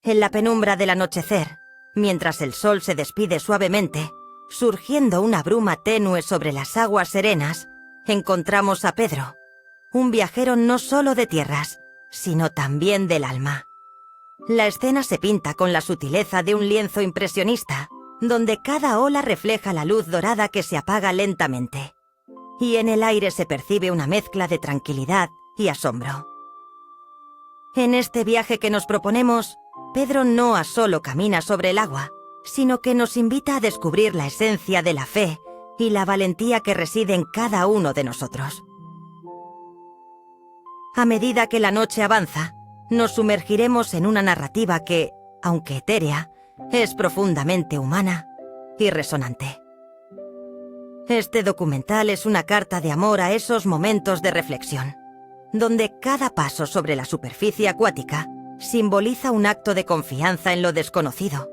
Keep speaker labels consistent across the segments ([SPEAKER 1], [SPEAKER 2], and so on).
[SPEAKER 1] En la penumbra del anochecer, mientras el sol se despide suavemente, surgiendo una bruma tenue sobre las aguas serenas, encontramos a Pedro, un viajero no solo de tierras, sino también del alma. La escena se pinta con la sutileza de un lienzo impresionista, donde cada ola refleja la luz dorada que se apaga lentamente, y en el aire se percibe una mezcla de tranquilidad y asombro. En este viaje que nos proponemos, Pedro no solo camina sobre el agua, sino que nos invita a descubrir la esencia de la fe y la valentía que reside en cada uno de nosotros. A medida que la noche avanza, nos sumergiremos en una narrativa que, aunque etérea, es profundamente humana y resonante. Este documental es una carta de amor a esos momentos de reflexión, donde cada paso sobre la superficie acuática simboliza un acto de confianza en lo desconocido,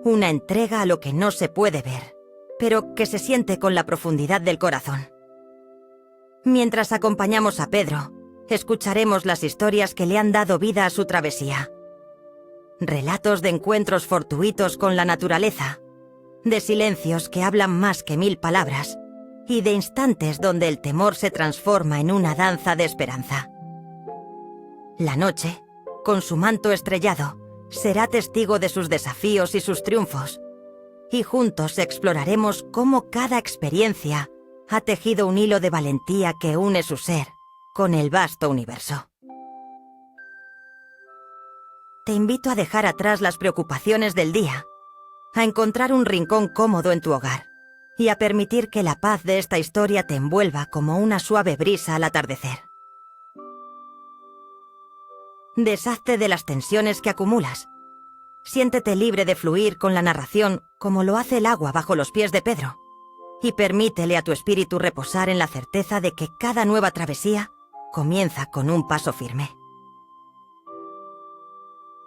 [SPEAKER 1] una entrega a lo que no se puede ver, pero que se siente con la profundidad del corazón. Mientras acompañamos a Pedro, escucharemos las historias que le han dado vida a su travesía. Relatos de encuentros fortuitos con la naturaleza, de silencios que hablan más que 1000 palabras, y de instantes donde el temor se transforma en una danza de esperanza. La noche, con su manto estrellado, será testigo de sus desafíos y sus triunfos, y juntos exploraremos cómo cada experiencia ha tejido un hilo de valentía que une su ser con el vasto universo. Te invito a dejar atrás las preocupaciones del día, a encontrar un rincón cómodo en tu hogar y a permitir que la paz de esta historia te envuelva como una suave brisa al atardecer. Deshazte de las tensiones que acumulas. Siéntete libre de fluir con la narración como lo hace el agua bajo los pies de Pedro, y permítele a tu espíritu reposar en la certeza de que cada nueva travesía comienza con un paso firme.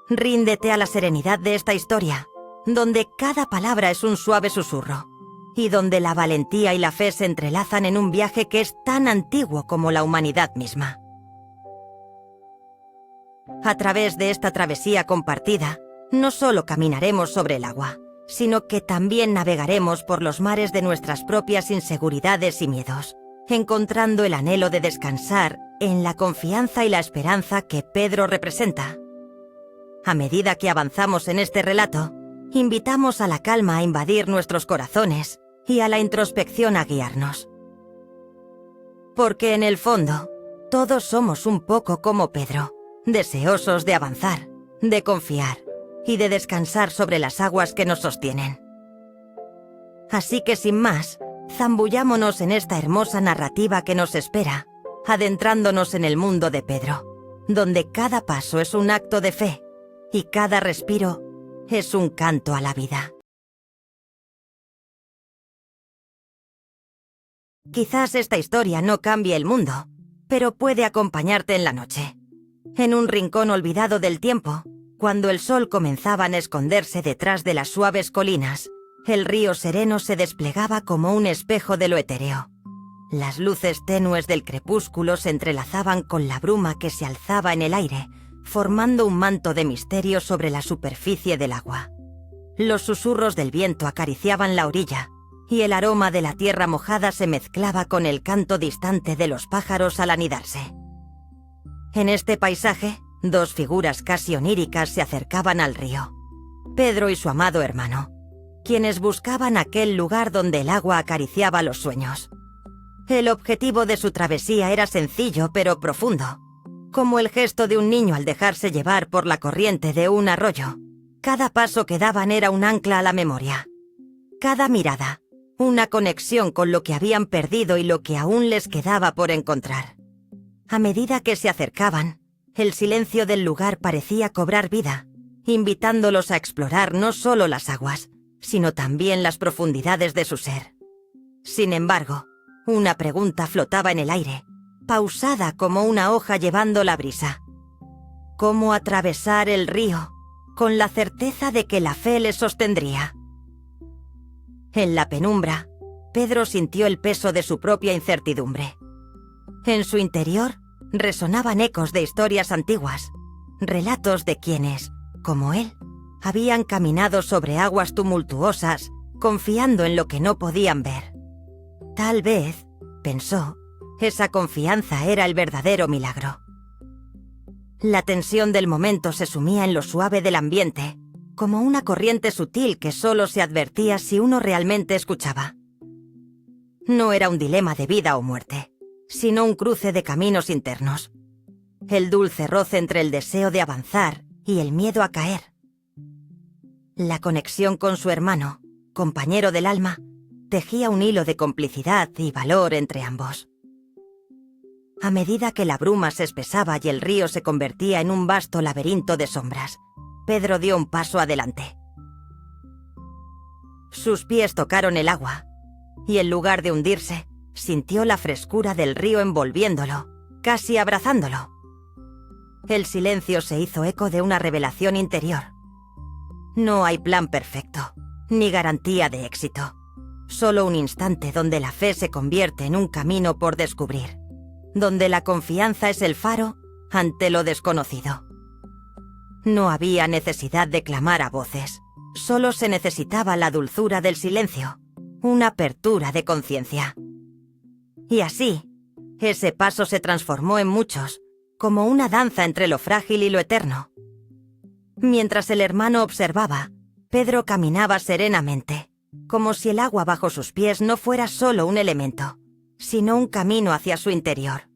[SPEAKER 1] Ríndete a la serenidad de esta historia, donde cada palabra es un suave susurro, y donde la valentía y la fe se entrelazan en un viaje que es tan antiguo como la humanidad misma. A través de esta travesía compartida, no solo caminaremos sobre el agua, sino que también navegaremos por los mares de nuestras propias inseguridades y miedos, encontrando el anhelo de descansar en la confianza y la esperanza que Pedro representa. A medida que avanzamos en este relato, invitamos a la calma a invadir nuestros corazones y a la introspección a guiarnos. Porque en el fondo, todos somos un poco como Pedro, deseosos de avanzar, de confiar y de descansar sobre las aguas que nos sostienen. Así que sin más, zambullámonos en esta hermosa narrativa que nos espera, adentrándonos en el mundo de Pedro, donde cada paso es un acto de fe y cada respiro es un canto a la vida. Quizás esta historia no cambie el mundo, pero puede acompañarte en la noche, en un rincón olvidado del tiempo, cuando el sol comenzaba a esconderse detrás de las suaves colinas. El río sereno se desplegaba como un espejo de lo etéreo. Las luces tenues del crepúsculo se entrelazaban con la bruma que se alzaba en el aire, formando un manto de misterio sobre la superficie del agua. Los susurros del viento acariciaban la orilla, y el aroma de la tierra mojada se mezclaba con el canto distante de los pájaros al anidarse. En este paisaje, dos figuras casi oníricas se acercaban al río: Pedro y su amado hermano, quienes buscaban aquel lugar donde el agua acariciaba los sueños. El objetivo de su travesía era sencillo pero profundo, como el gesto de un niño al dejarse llevar por la corriente de un arroyo. Cada paso que daban era un ancla a la memoria. Cada mirada, una conexión con lo que habían perdido y lo que aún les quedaba por encontrar. A medida que se acercaban, el silencio del lugar parecía cobrar vida, invitándolos a explorar no solo las aguas, sino también las profundidades de su ser. Sin embargo, una pregunta flotaba en el aire, pausada como una hoja llevando la brisa. ¿Cómo atravesar el río con la certeza de que la fe les sostendría? En la penumbra, Pedro sintió el peso de su propia incertidumbre. En su interior resonaban ecos de historias antiguas, relatos de quienes, como él, habían caminado sobre aguas tumultuosas, confiando en lo que no podían ver. Tal vez, pensó, esa confianza era el verdadero milagro. La tensión del momento se sumía en lo suave del ambiente, como una corriente sutil que solo se advertía si uno realmente escuchaba. No era un dilema de vida o muerte, sino un cruce de caminos internos. El dulce roce entre el deseo de avanzar y el miedo a caer. La conexión con su hermano, compañero del alma, tejía un hilo de complicidad y valor entre ambos. A medida que la bruma se espesaba y el río se convertía en un vasto laberinto de sombras, Pedro dio un paso adelante. Sus pies tocaron el agua, y en lugar de hundirse, sintió la frescura del río envolviéndolo, casi abrazándolo. El silencio se hizo eco de una revelación interior. No hay plan perfecto, ni garantía de éxito. Solo un instante donde la fe se convierte en un camino por descubrir, donde la confianza es el faro ante lo desconocido. No había necesidad de clamar a voces, solo se necesitaba la dulzura del silencio, una apertura de conciencia. Y así, ese paso se transformó en muchos, como una danza entre lo frágil y lo eterno. Mientras el hermano observaba, Pedro caminaba serenamente, como si el agua bajo sus pies no fuera solo un elemento, sino un camino hacia su interior.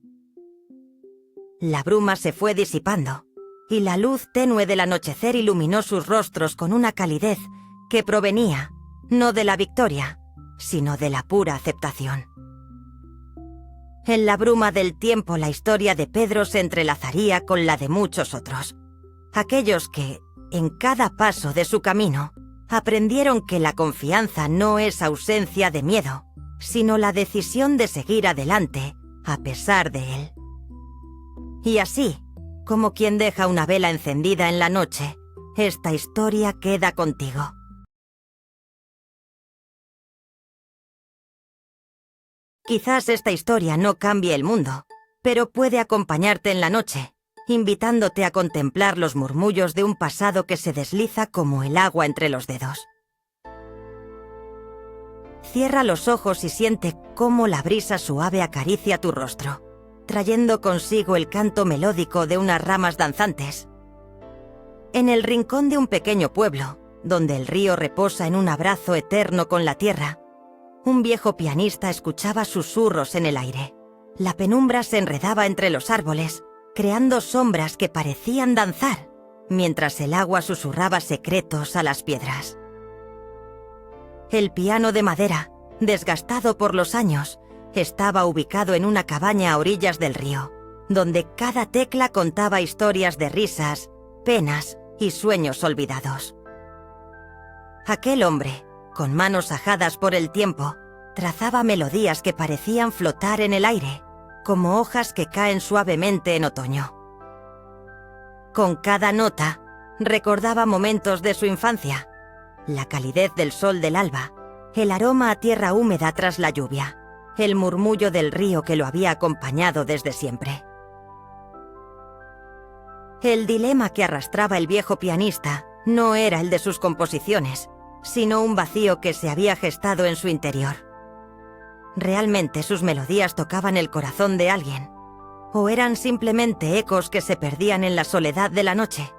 [SPEAKER 1] La bruma se fue disipando, y la luz tenue del anochecer iluminó sus rostros con una calidez que provenía, no de la victoria, sino de la pura aceptación. En la bruma del tiempo la historia de Pedro se entrelazaría con la de muchos otros, aquellos que, en cada paso de su camino, aprendieron que la confianza no es ausencia de miedo, sino la decisión de seguir adelante a pesar de él. Y así, como quien deja una vela encendida en la noche, esta historia queda contigo. Quizás esta historia no cambie el mundo, pero puede acompañarte en la noche, invitándote a contemplar los murmullos de un pasado que se desliza como el agua entre los dedos. Cierra los ojos y siente cómo la brisa suave acaricia tu rostro, trayendo consigo el canto melódico de unas ramas danzantes. En el rincón de un pequeño pueblo, donde el río reposa en un abrazo eterno con la tierra, un viejo pianista escuchaba susurros en el aire. La penumbra se enredaba entre los árboles, creando sombras que parecían danzar, mientras el agua susurraba secretos a las piedras. El piano de madera, desgastado por los años, estaba ubicado en una cabaña a orillas del río, donde cada tecla contaba historias de risas, penas y sueños olvidados. Aquel hombre, con manos ajadas por el tiempo, trazaba melodías que parecían flotar en el aire, como hojas que caen suavemente en otoño. Con cada nota, recordaba momentos de su infancia, la calidez del sol del alba, el aroma a tierra húmeda tras la lluvia, el murmullo del río que lo había acompañado desde siempre. El dilema que arrastraba el viejo pianista no era el de sus composiciones, sino un vacío que se había gestado en su interior. ¿Realmente sus melodías tocaban el corazón de alguien? ¿O eran simplemente ecos que se perdían en la soledad de la noche?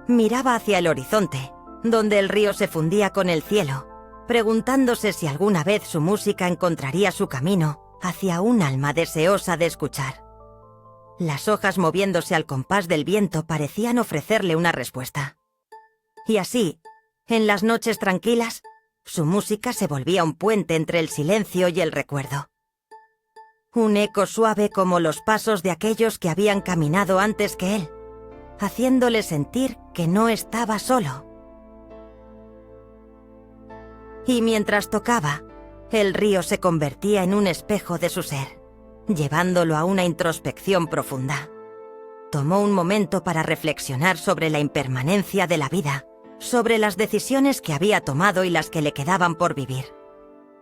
[SPEAKER 1] Miraba hacia el horizonte, donde el río se fundía con el cielo, preguntándose si alguna vez su música encontraría su camino hacia un alma deseosa de escuchar. Las hojas moviéndose al compás del viento parecían ofrecerle una respuesta. Y así, en las noches tranquilas, su música se volvía un puente entre el silencio y el recuerdo. Un eco suave como los pasos de aquellos que habían caminado antes que él, haciéndole sentir que no estaba solo. Y mientras tocaba, el río se convertía en un espejo de su ser, llevándolo a una introspección profunda. Tomó un momento para reflexionar sobre la impermanencia de la vida, sobre las decisiones que había tomado y las que le quedaban por vivir.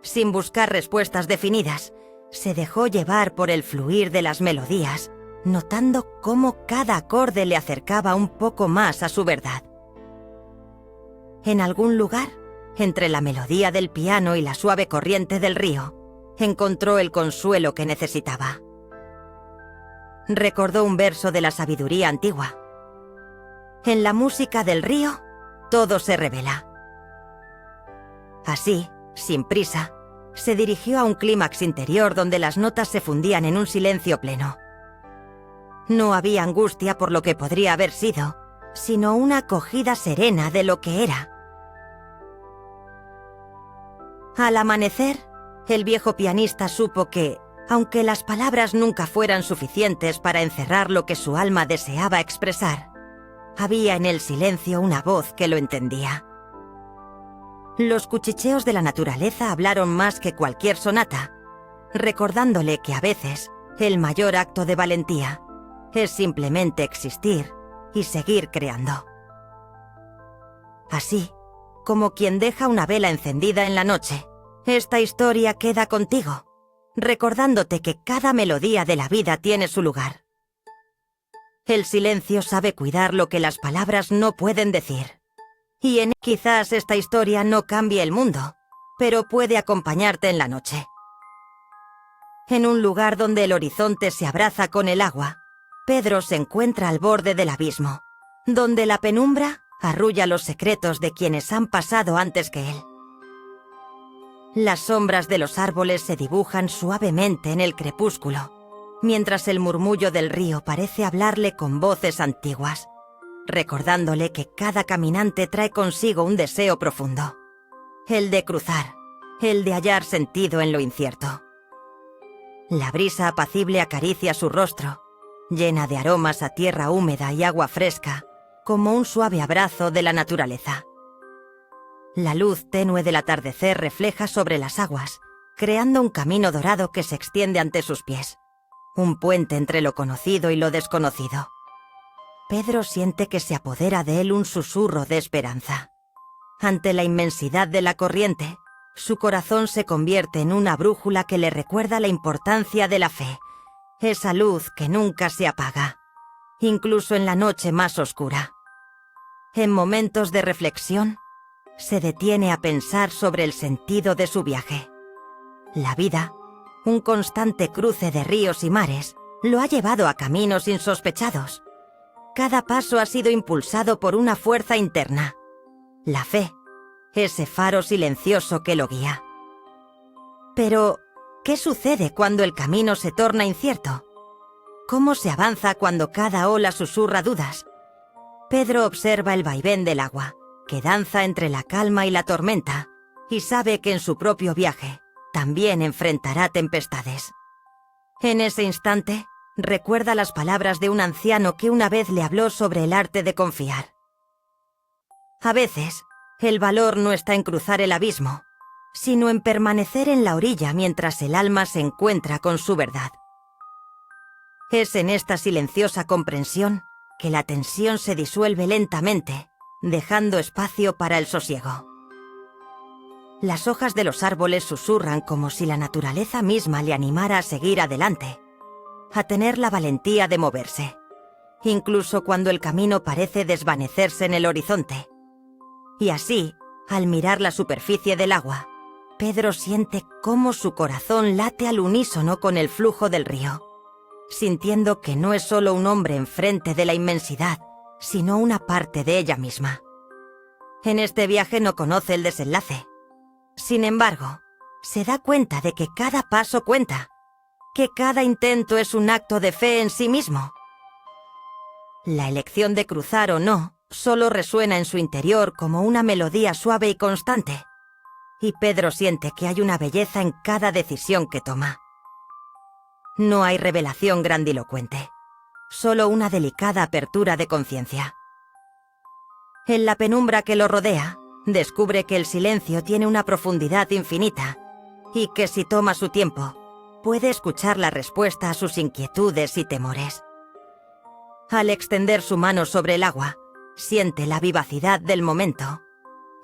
[SPEAKER 1] Sin buscar respuestas definidas, se dejó llevar por el fluir de las melodías, notando cómo cada acorde le acercaba un poco más a su verdad. En algún lugar, entre la melodía del piano y la suave corriente del río, encontró el consuelo que necesitaba. Recordó un verso de la sabiduría antigua. En la música del río, todo se revela. Así, sin prisa, se dirigió a un clímax interior donde las notas se fundían en un silencio pleno. No había angustia por lo que podría haber sido, sino una acogida serena de lo que era. Al amanecer, el viejo pianista supo que, aunque las palabras nunca fueran suficientes para encerrar lo que su alma deseaba expresar, había en el silencio una voz que lo entendía. Los cuchicheos de la naturaleza hablaron más que cualquier sonata, recordándole que a veces el mayor acto de valentía es simplemente existir y seguir creando. Así, como quien deja una vela encendida en la noche, esta historia queda contigo, recordándote que cada melodía de la vida tiene su lugar. El silencio sabe cuidar lo que las palabras no pueden decir. Y quizás esta historia no cambie el mundo, pero puede acompañarte en la noche. En un lugar donde el horizonte se abraza con el agua, Pedro se encuentra al borde del abismo, donde la penumbra arrulla los secretos de quienes han pasado antes que él. Las sombras de los árboles se dibujan suavemente en el crepúsculo, mientras el murmullo del río parece hablarle con voces antiguas, recordándole que cada caminante trae consigo un deseo profundo, el de cruzar, el de hallar sentido en lo incierto. La brisa apacible acaricia su rostro, llena de aromas a tierra húmeda y agua fresca, como un suave abrazo de la naturaleza. La luz tenue del atardecer refleja sobre las aguas, creando un camino dorado que se extiende ante sus pies, un puente entre lo conocido y lo desconocido. Pedro siente que se apodera de él un susurro de esperanza. Ante la inmensidad de la corriente, su corazón se convierte en una brújula que le recuerda la importancia de la fe, esa luz que nunca se apaga, incluso en la noche más oscura. En momentos de reflexión, se detiene a pensar sobre el sentido de su viaje. La vida, un constante cruce de ríos y mares, lo ha llevado a caminos insospechados. Cada paso ha sido impulsado por una fuerza interna, la fe, ese faro silencioso que lo guía. Pero, ¿qué sucede cuando el camino se torna incierto? ¿Cómo se avanza cuando cada ola susurra dudas? Pedro observa el vaivén del agua, que danza entre la calma y la tormenta, y sabe que en su propio viaje también enfrentará tempestades. En ese instante, recuerda las palabras de un anciano que una vez le habló sobre el arte de confiar. A veces, el valor no está en cruzar el abismo, sino en permanecer en la orilla mientras el alma se encuentra con su verdad. Es en esta silenciosa comprensión que la tensión se disuelve lentamente, dejando espacio para el sosiego. Las hojas de los árboles susurran como si la naturaleza misma le animara a seguir adelante, a tener la valentía de moverse, incluso cuando el camino parece desvanecerse en el horizonte. Y así, al mirar la superficie del agua, Pedro siente cómo su corazón late al unísono con el flujo del río, sintiendo que no es solo un hombre enfrente de la inmensidad, sino una parte de ella misma. En este viaje no conoce el desenlace. Sin embargo, se da cuenta de que cada paso cuenta, que cada intento es un acto de fe en sí mismo. La elección de cruzar o no solo resuena en su interior como una melodía suave y constante, y Pedro siente que hay una belleza en cada decisión que toma. No hay revelación grandilocuente, solo una delicada apertura de conciencia. En la penumbra que lo rodea, descubre que el silencio tiene una profundidad infinita y que si toma su tiempo, puede escuchar la respuesta a sus inquietudes y temores. Al extender su mano sobre el agua, siente la vivacidad del momento,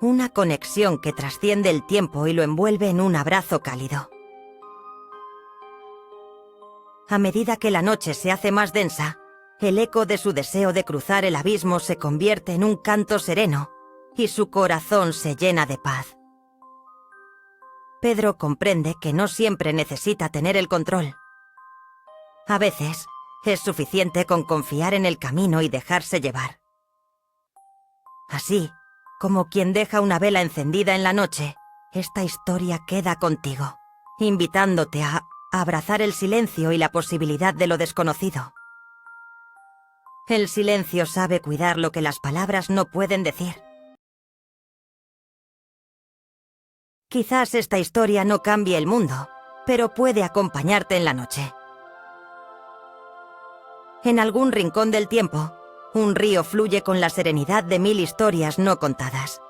[SPEAKER 1] una conexión que trasciende el tiempo y lo envuelve en un abrazo cálido. A medida que la noche se hace más densa, el eco de su deseo de cruzar el abismo se convierte en un canto sereno y su corazón se llena de paz. Pedro comprende que no siempre necesita tener el control. A veces, es suficiente con confiar en el camino y dejarse llevar. Así, como quien deja una vela encendida en la noche, esta historia queda contigo, invitándote a abrazar el silencio y la posibilidad de lo desconocido. El silencio sabe cuidar lo que las palabras no pueden decir. Quizás esta historia no cambie el mundo, pero puede acompañarte en la noche. En algún rincón del tiempo, un río fluye con la serenidad de 1000 historias no contadas.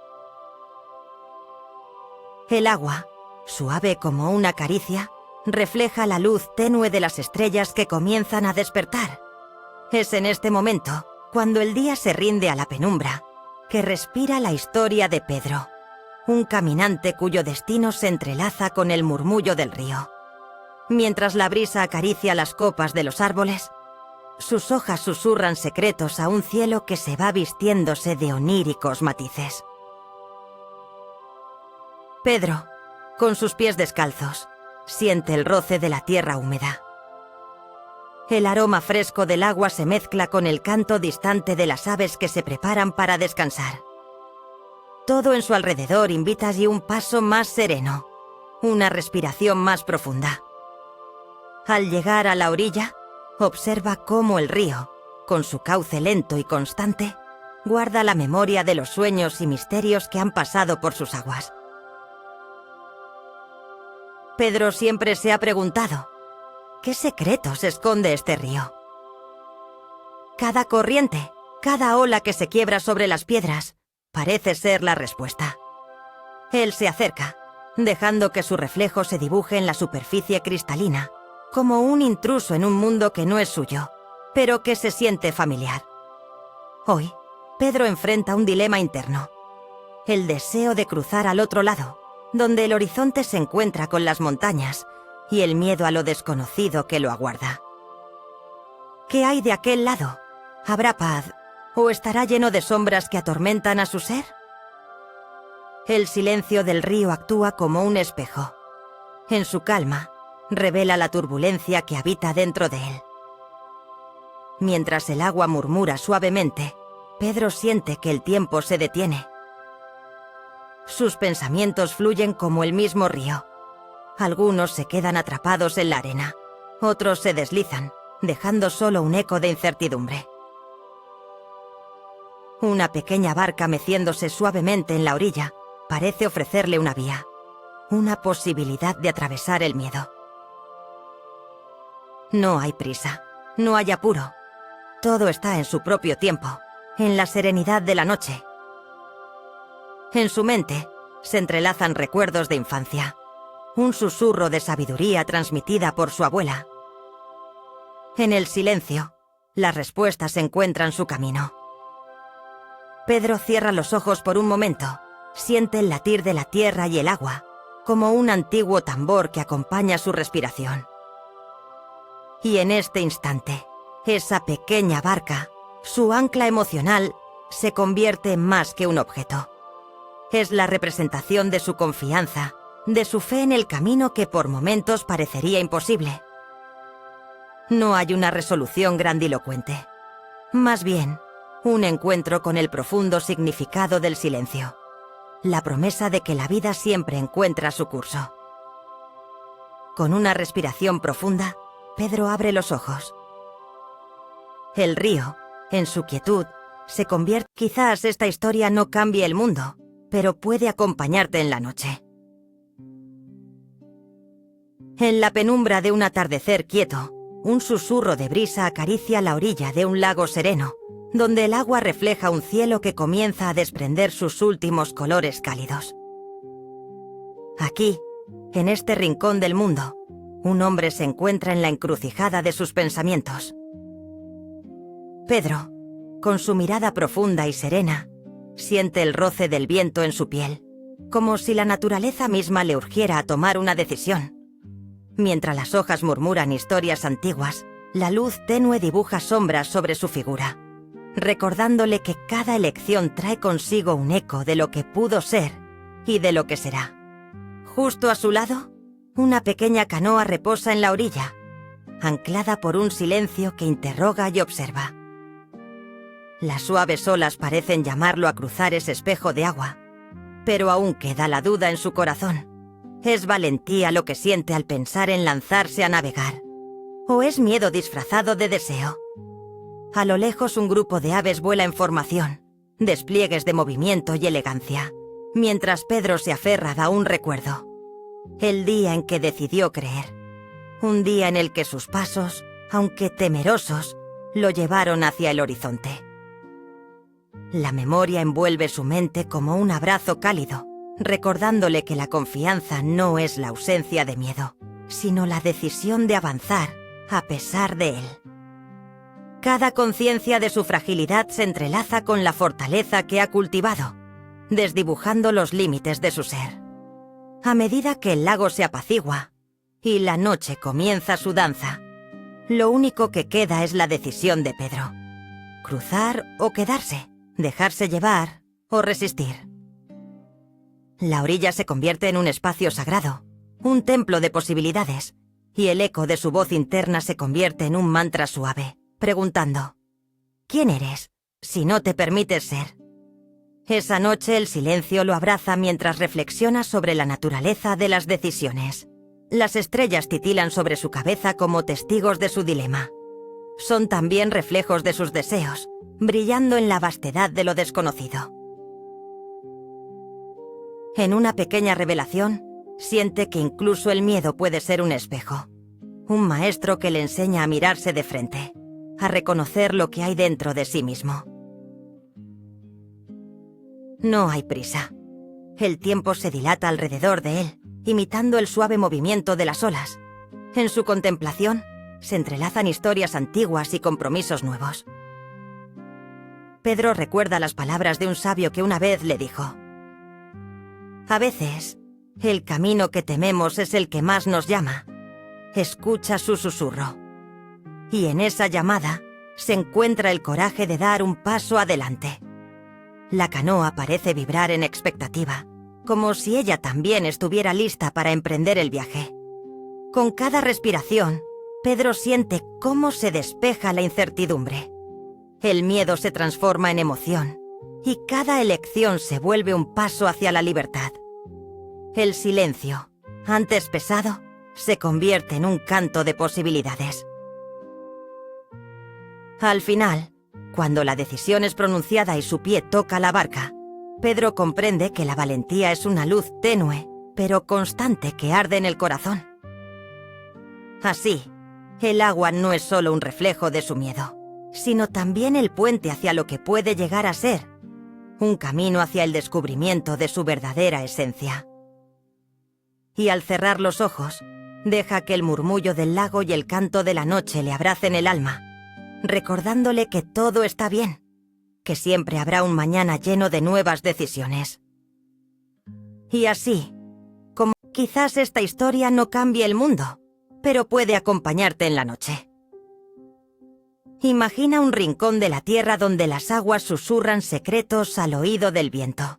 [SPEAKER 1] El agua, suave como una caricia, refleja la luz tenue de las estrellas que comienzan a despertar. Es en este momento, cuando el día se rinde a la penumbra, que respira la historia de Pedro, un caminante cuyo destino se entrelaza con el murmullo del río. Mientras la brisa acaricia las copas de los árboles, sus hojas susurran secretos a un cielo que se va vistiéndose de oníricos matices. Pedro, con sus pies descalzos, siente el roce de la tierra húmeda. El aroma fresco del agua se mezcla con el canto distante de las aves que se preparan para descansar. Todo en su alrededor invita allí un paso más sereno, una respiración más profunda. Al llegar a la orilla, observa cómo el río, con su cauce lento y constante, guarda la memoria de los sueños y misterios que han pasado por sus aguas. Pedro siempre se ha preguntado, ¿qué secretos esconde este río? Cada corriente, cada ola que se quiebra sobre las piedras, parece ser la respuesta. Él se acerca, dejando que su reflejo se dibuje en la superficie cristalina, como un intruso en un mundo que no es suyo, pero que se siente familiar. Hoy, Pedro enfrenta un dilema interno: el deseo de cruzar al otro lado, donde el horizonte se encuentra con las montañas, y el miedo a lo desconocido que lo aguarda. ¿Qué hay de aquel lado? ¿Habrá paz o estará lleno de sombras que atormentan a su ser? El silencio del río actúa como un espejo. En su calma, revela la turbulencia que habita dentro de él. Mientras el agua murmura suavemente, Pedro siente que el tiempo se detiene. Sus pensamientos fluyen como el mismo río. Algunos se quedan atrapados en la arena, otros se deslizan, dejando solo un eco de incertidumbre. Una pequeña barca meciéndose suavemente en la orilla parece ofrecerle una vía, una posibilidad de atravesar el miedo. No hay prisa, no hay apuro. Todo está en su propio tiempo, en la serenidad de la noche. En su mente se entrelazan recuerdos de infancia, un susurro de sabiduría transmitida por su abuela. En el silencio, las respuestas encuentran su camino. Pedro cierra los ojos por un momento, siente el latir de la tierra y el agua, como un antiguo tambor que acompaña su respiración. Y en este instante, esa pequeña barca, su ancla emocional, se convierte en más que un objeto. Es la representación de su confianza, de su fe en el camino que por momentos parecería imposible. No hay una resolución grandilocuente. Más bien, un encuentro con el profundo significado del silencio. La promesa de que la vida siempre encuentra su curso. Con una respiración profunda, Pedro abre los ojos. El río, en su quietud, se convierte... Quizás esta historia no cambie el mundo, pero puede acompañarte en la noche. En la penumbra de un atardecer quieto, un susurro de brisa acaricia la orilla de un lago sereno, donde el agua refleja un cielo que comienza a desprender sus últimos colores cálidos. Aquí, en este rincón del mundo, un hombre se encuentra en la encrucijada de sus pensamientos. Pedro, con su mirada profunda y serena, siente el roce del viento en su piel, como si la naturaleza misma le urgiera a tomar una decisión. Mientras las hojas murmuran historias antiguas, la luz tenue dibuja sombras sobre su figura, recordándole que cada elección trae consigo un eco de lo que pudo ser y de lo que será. Justo a su lado, una pequeña canoa reposa en la orilla, anclada por un silencio que interroga y observa. Las suaves olas parecen llamarlo a cruzar ese espejo de agua, pero aún queda la duda en su corazón. ¿Es valentía lo que siente al pensar en lanzarse a navegar? ¿O es miedo disfrazado de deseo? A lo lejos un grupo de aves vuela en formación, despliegues de movimiento y elegancia, mientras Pedro se aferra a un recuerdo. El día en que decidió creer. Un día en el que sus pasos, aunque temerosos, lo llevaron hacia el horizonte. La memoria envuelve su mente como un abrazo cálido, recordándole que la confianza no es la ausencia de miedo, sino la decisión de avanzar a pesar de él. Cada conciencia de su fragilidad se entrelaza con la fortaleza que ha cultivado, desdibujando los límites de su ser. A medida que el lago se apacigua y la noche comienza su danza, lo único que queda es la decisión de Pedro: cruzar o quedarse, dejarse llevar o resistir. La orilla se convierte en un espacio sagrado, un templo de posibilidades, y el eco de su voz interna se convierte en un mantra suave, preguntando: ¿quién eres, si no te permites ser? Esa noche el silencio lo abraza mientras reflexiona sobre la naturaleza de las decisiones. Las estrellas titilan sobre su cabeza como testigos de su dilema. Son también reflejos de sus deseos, brillando en la vastedad de lo desconocido. En una pequeña revelación, siente que incluso el miedo puede ser un espejo. Un maestro que le enseña a mirarse de frente, a reconocer lo que hay dentro de sí mismo. No hay prisa. El tiempo se dilata alrededor de él, imitando el suave movimiento de las olas. En su contemplación, se entrelazan historias antiguas y compromisos nuevos. Pedro recuerda las palabras de un sabio que una vez le dijo: a veces, el camino que tememos es el que más nos llama. Escucha su susurro. Y en esa llamada se encuentra el coraje de dar un paso adelante. La canoa parece vibrar en expectativa, como si ella también estuviera lista para emprender el viaje. Con cada respiración, Pedro siente cómo se despeja la incertidumbre. El miedo se transforma en emoción, y cada elección se vuelve un paso hacia la libertad. El silencio, antes pesado, se convierte en un canto de posibilidades. Al final, cuando la decisión es pronunciada y su pie toca la barca, Pedro comprende que la valentía es una luz tenue, pero constante que arde en el corazón. Así, el agua no es solo un reflejo de su miedo, sino también el puente hacia lo que puede llegar a ser, un camino hacia el descubrimiento de su verdadera esencia. Y al cerrar los ojos, deja que el murmullo del lago y el canto de la noche le abracen el alma, recordándole que todo está bien, que siempre habrá un mañana lleno de nuevas decisiones. Y así, como quizás esta historia no cambie el mundo, pero puede acompañarte en la noche. Imagina un rincón de la tierra donde las aguas susurran secretos al oído del viento,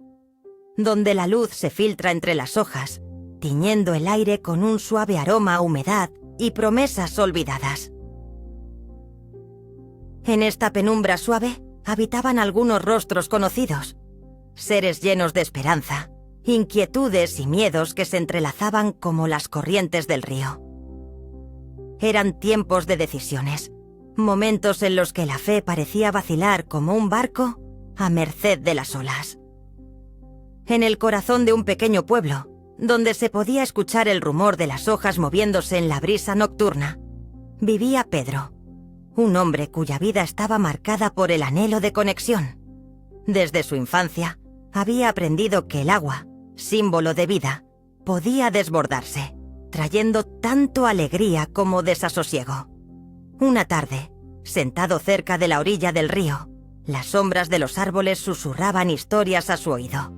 [SPEAKER 1] donde la luz se filtra entre las hojas, tiñendo el aire con un suave aroma a humedad y promesas olvidadas. En esta penumbra suave habitaban algunos rostros conocidos, seres llenos de esperanza, inquietudes y miedos que se entrelazaban como las corrientes del río. Eran tiempos de decisiones, momentos en los que la fe parecía vacilar como un barco a merced de las olas. En el corazón de un pequeño pueblo, donde se podía escuchar el rumor de las hojas moviéndose en la brisa nocturna, vivía Pedro, un hombre cuya vida estaba marcada por el anhelo de conexión. Desde su infancia, había aprendido que el agua, símbolo de vida, podía desbordarse, trayendo tanto alegría como desasosiego. Una tarde, sentado cerca de la orilla del río, las sombras de los árboles susurraban historias a su oído.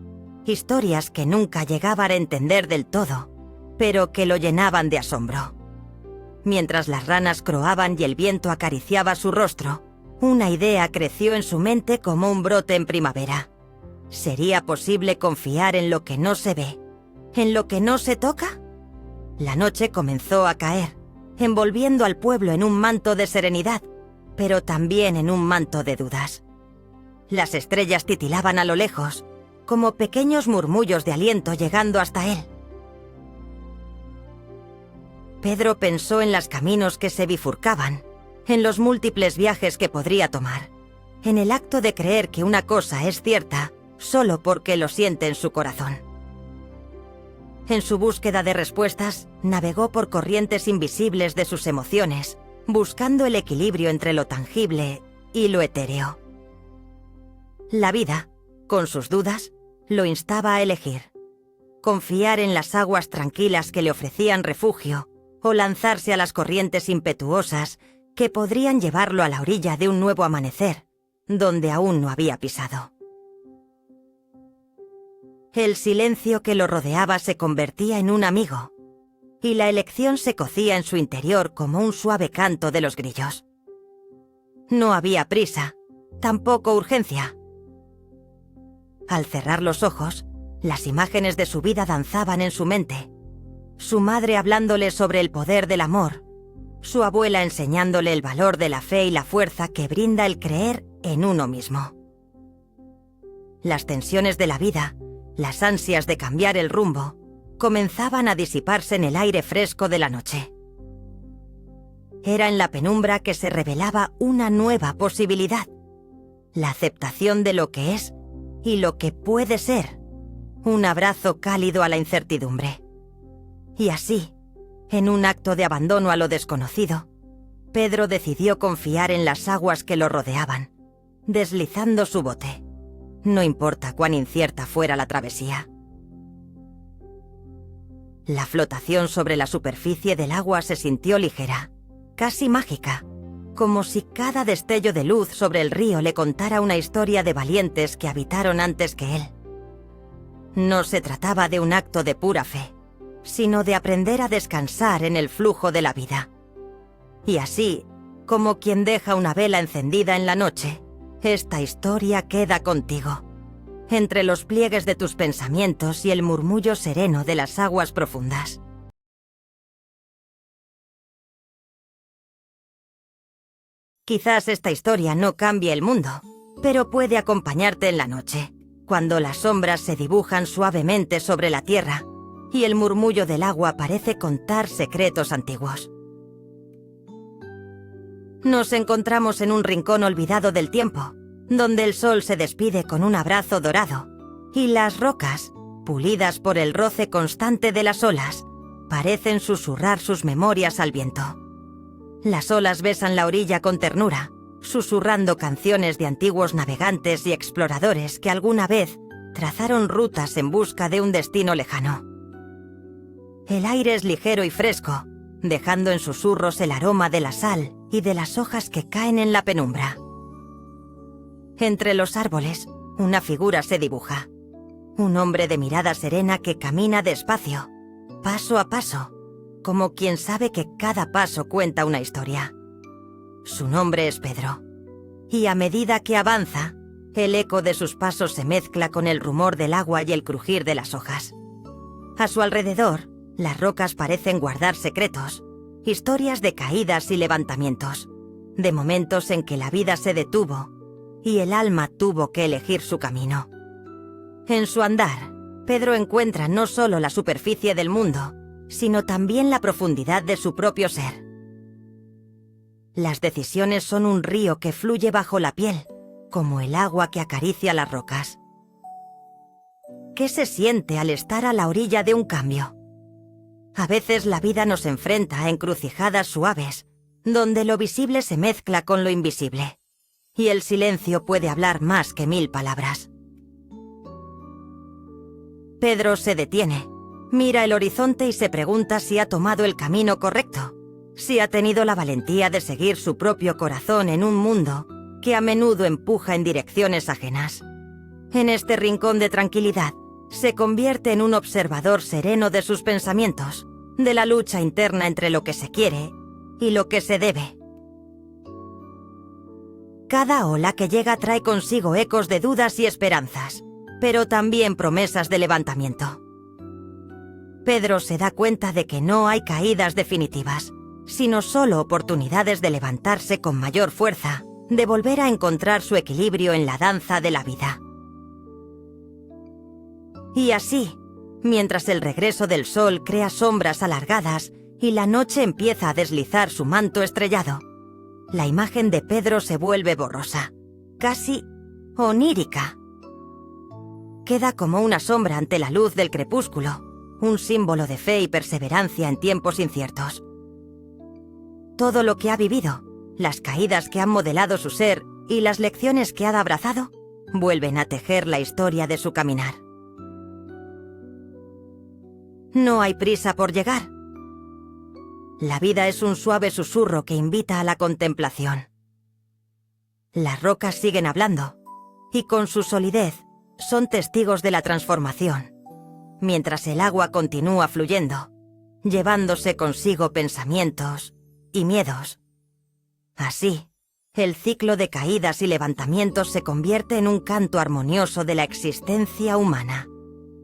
[SPEAKER 1] Historias que nunca llegaba a entender del todo, pero que lo llenaban de asombro. Mientras las ranas croaban y el viento acariciaba su rostro, una idea creció en su mente como un brote en primavera. ¿Sería posible confiar en lo que no se ve, en lo que no se toca? La noche comenzó a caer, envolviendo al pueblo en un manto de serenidad, pero también en un manto de dudas. Las estrellas titilaban a lo lejos, como pequeños murmullos de aliento llegando hasta él. Pedro pensó en los caminos que se bifurcaban, en los múltiples viajes que podría tomar, en el acto de creer que una cosa es cierta solo porque lo siente en su corazón. En su búsqueda de respuestas, navegó por corrientes invisibles de sus emociones, buscando el equilibrio entre lo tangible y lo etéreo. La vida, con sus dudas, lo instaba a elegir: confiar en las aguas tranquilas que le ofrecían refugio o lanzarse a las corrientes impetuosas que podrían llevarlo a la orilla de un nuevo amanecer, donde aún no había pisado. El silencio que lo rodeaba se convertía en un amigo, y la elección se cocía en su interior como un suave canto de los grillos. No había prisa, tampoco urgencia. Al cerrar los ojos, las imágenes de su vida danzaban en su mente. Su madre hablándole sobre el poder del amor, su abuela enseñándole el valor de la fe y la fuerza que brinda el creer en uno mismo. Las tensiones de la vida, las ansias de cambiar el rumbo, comenzaban a disiparse en el aire fresco de la noche. Era en la penumbra que se revelaba una nueva posibilidad: la aceptación de lo que es y lo que puede ser, un abrazo cálido a la incertidumbre. Y así, en un acto de abandono a lo desconocido, Pedro decidió confiar en las aguas que lo rodeaban, deslizando su bote, no importa cuán incierta fuera la travesía. La flotación sobre la superficie del agua se sintió ligera, casi mágica, como si cada destello de luz sobre el río le contara una historia de valientes que habitaron antes que él. No se trataba de un acto de pura fe, sino de aprender a descansar en el flujo de la vida. Y así, como quien deja una vela encendida en la noche, esta historia queda contigo, entre los pliegues de tus pensamientos y el murmullo sereno de las aguas profundas. Quizás esta historia no cambie el mundo, pero puede acompañarte en la noche, cuando las sombras se dibujan suavemente sobre la tierra y el murmullo del agua parece contar secretos antiguos. Nos encontramos en un rincón olvidado del tiempo, donde el sol se despide con un abrazo dorado, y las rocas, pulidas por el roce constante de las olas, parecen susurrar sus memorias al viento. Las olas besan la orilla con ternura, susurrando canciones de antiguos navegantes y exploradores que alguna vez trazaron rutas en busca de un destino lejano. El aire es ligero y fresco, dejando en susurros el aroma de la sal y de las hojas que caen en la penumbra. Entre los árboles, una figura se dibuja. Un hombre de mirada serena que camina despacio, paso a paso, como quien sabe que cada paso cuenta una historia. Su nombre es Pedro, y a medida que avanza, el eco de sus pasos se mezcla con el rumor del agua y el crujir de las hojas. A su alrededor, las rocas parecen guardar secretos, historias de caídas y levantamientos, de momentos en que la vida se detuvo y el alma tuvo que elegir su camino. En su andar, Pedro encuentra no solo la superficie del mundo, sino también la profundidad de su propio ser. Las decisiones son un río que fluye bajo la piel, como el agua que acaricia las rocas. ¿Qué se siente al estar a la orilla de un cambio? A veces la vida nos enfrenta a encrucijadas suaves, donde lo visible se mezcla con lo invisible, y el silencio puede hablar más que 1000 palabras. Pedro se detiene, mira el horizonte y se pregunta si ha tomado el camino correcto, si ha tenido la valentía de seguir su propio corazón en un mundo que a menudo empuja en direcciones ajenas. En este rincón de tranquilidad, se convierte en un observador sereno de sus pensamientos, de la lucha interna entre lo que se quiere y lo que se debe. Cada ola que llega trae consigo ecos de dudas y esperanzas, pero también promesas de levantamiento. Pedro se da cuenta de que no hay caídas definitivas, sino solo oportunidades de levantarse con mayor fuerza, de volver a encontrar su equilibrio en la danza de la vida. Y así, mientras el regreso del sol crea sombras alargadas y la noche empieza a deslizar su manto estrellado, la imagen de Pedro se vuelve borrosa, casi onírica. Queda como una sombra ante la luz del crepúsculo, un símbolo de fe y perseverancia en tiempos inciertos. Todo lo que ha vivido, las caídas que han modelado su ser y las lecciones que ha abrazado, vuelven a tejer la historia de su caminar. No hay prisa por llegar. La vida es un suave susurro que invita a la contemplación. Las rocas siguen hablando, y con su solidez son testigos de la transformación, mientras el agua continúa fluyendo, llevándose consigo pensamientos y miedos. Así, el ciclo de caídas y levantamientos se convierte en un canto armonioso de la existencia humana,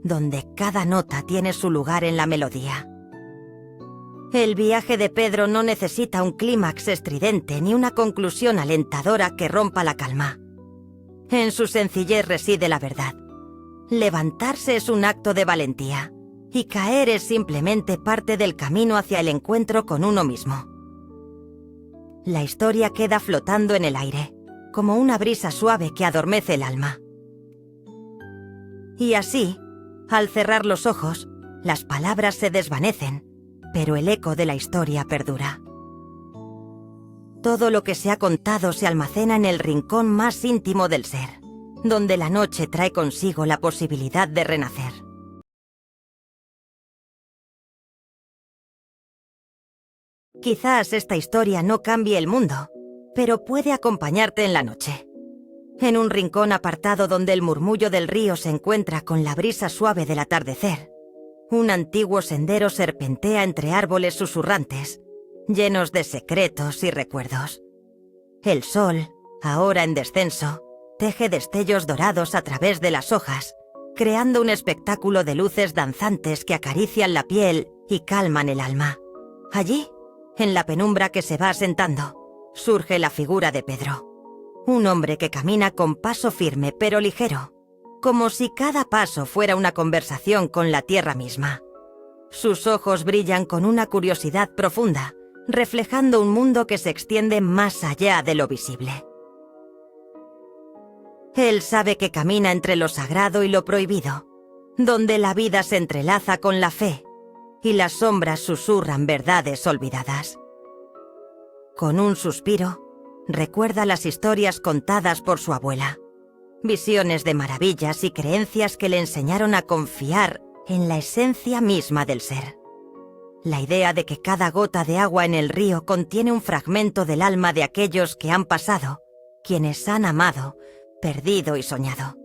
[SPEAKER 1] donde cada nota tiene su lugar en la melodía. El viaje de Pedro no necesita un clímax estridente ni una conclusión alentadora que rompa la calma. En su sencillez reside la verdad. Levantarse es un acto de valentía, y caer es simplemente parte del camino hacia el encuentro con uno mismo. La historia queda flotando en el aire, como una brisa suave que adormece el alma. Y así, al cerrar los ojos, las palabras se desvanecen, pero el eco de la historia perdura. Todo lo que se ha contado se almacena en el rincón más íntimo del ser, donde la noche trae consigo la posibilidad de renacer. Quizás esta historia no cambie el mundo, pero puede acompañarte en la noche. En un rincón apartado donde el murmullo del río se encuentra con la brisa suave del atardecer, un antiguo sendero serpentea entre árboles susurrantes, llenos de secretos y recuerdos. El sol, ahora en descenso, teje destellos dorados a través de las hojas, creando un espectáculo de luces danzantes que acarician la piel y calman el alma. Allí, en la penumbra que se va asentando, surge la figura de Pedro. Un hombre que camina con paso firme pero ligero, como si cada paso fuera una conversación con la tierra misma. Sus ojos brillan con una curiosidad profunda, reflejando un mundo que se extiende más allá de lo visible. Él sabe que camina entre lo sagrado y lo prohibido, donde la vida se entrelaza con la fe y las sombras susurran verdades olvidadas. Con un suspiro, recuerda las historias contadas por su abuela, visiones de maravillas y creencias que le enseñaron a confiar en la esencia misma del ser. La idea de que cada gota de agua en el río contiene un fragmento del alma de aquellos que han pasado, quienes han amado, perdido y soñado.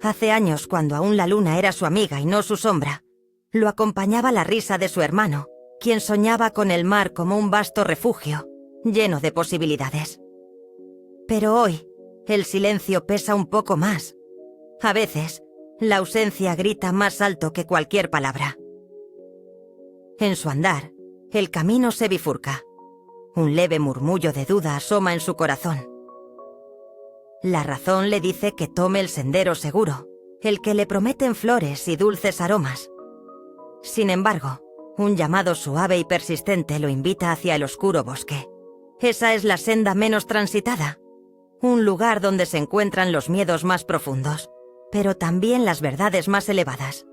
[SPEAKER 1] Hace años, cuando aún la luna era su amiga y no su sombra, lo acompañaba la risa de su hermano, quien soñaba con el mar como un vasto refugio, lleno de posibilidades. Pero hoy, el silencio pesa un poco más. A veces, la ausencia grita más alto que cualquier palabra. En su andar, el camino se bifurca. Un leve murmullo de duda asoma en su corazón. La razón le dice que tome el sendero seguro, el que le prometen flores y dulces aromas. Sin embargo, un llamado suave y persistente lo invita hacia el oscuro bosque. Esa es la senda menos transitada, un lugar donde se encuentran los miedos más profundos, pero también las verdades más elevadas.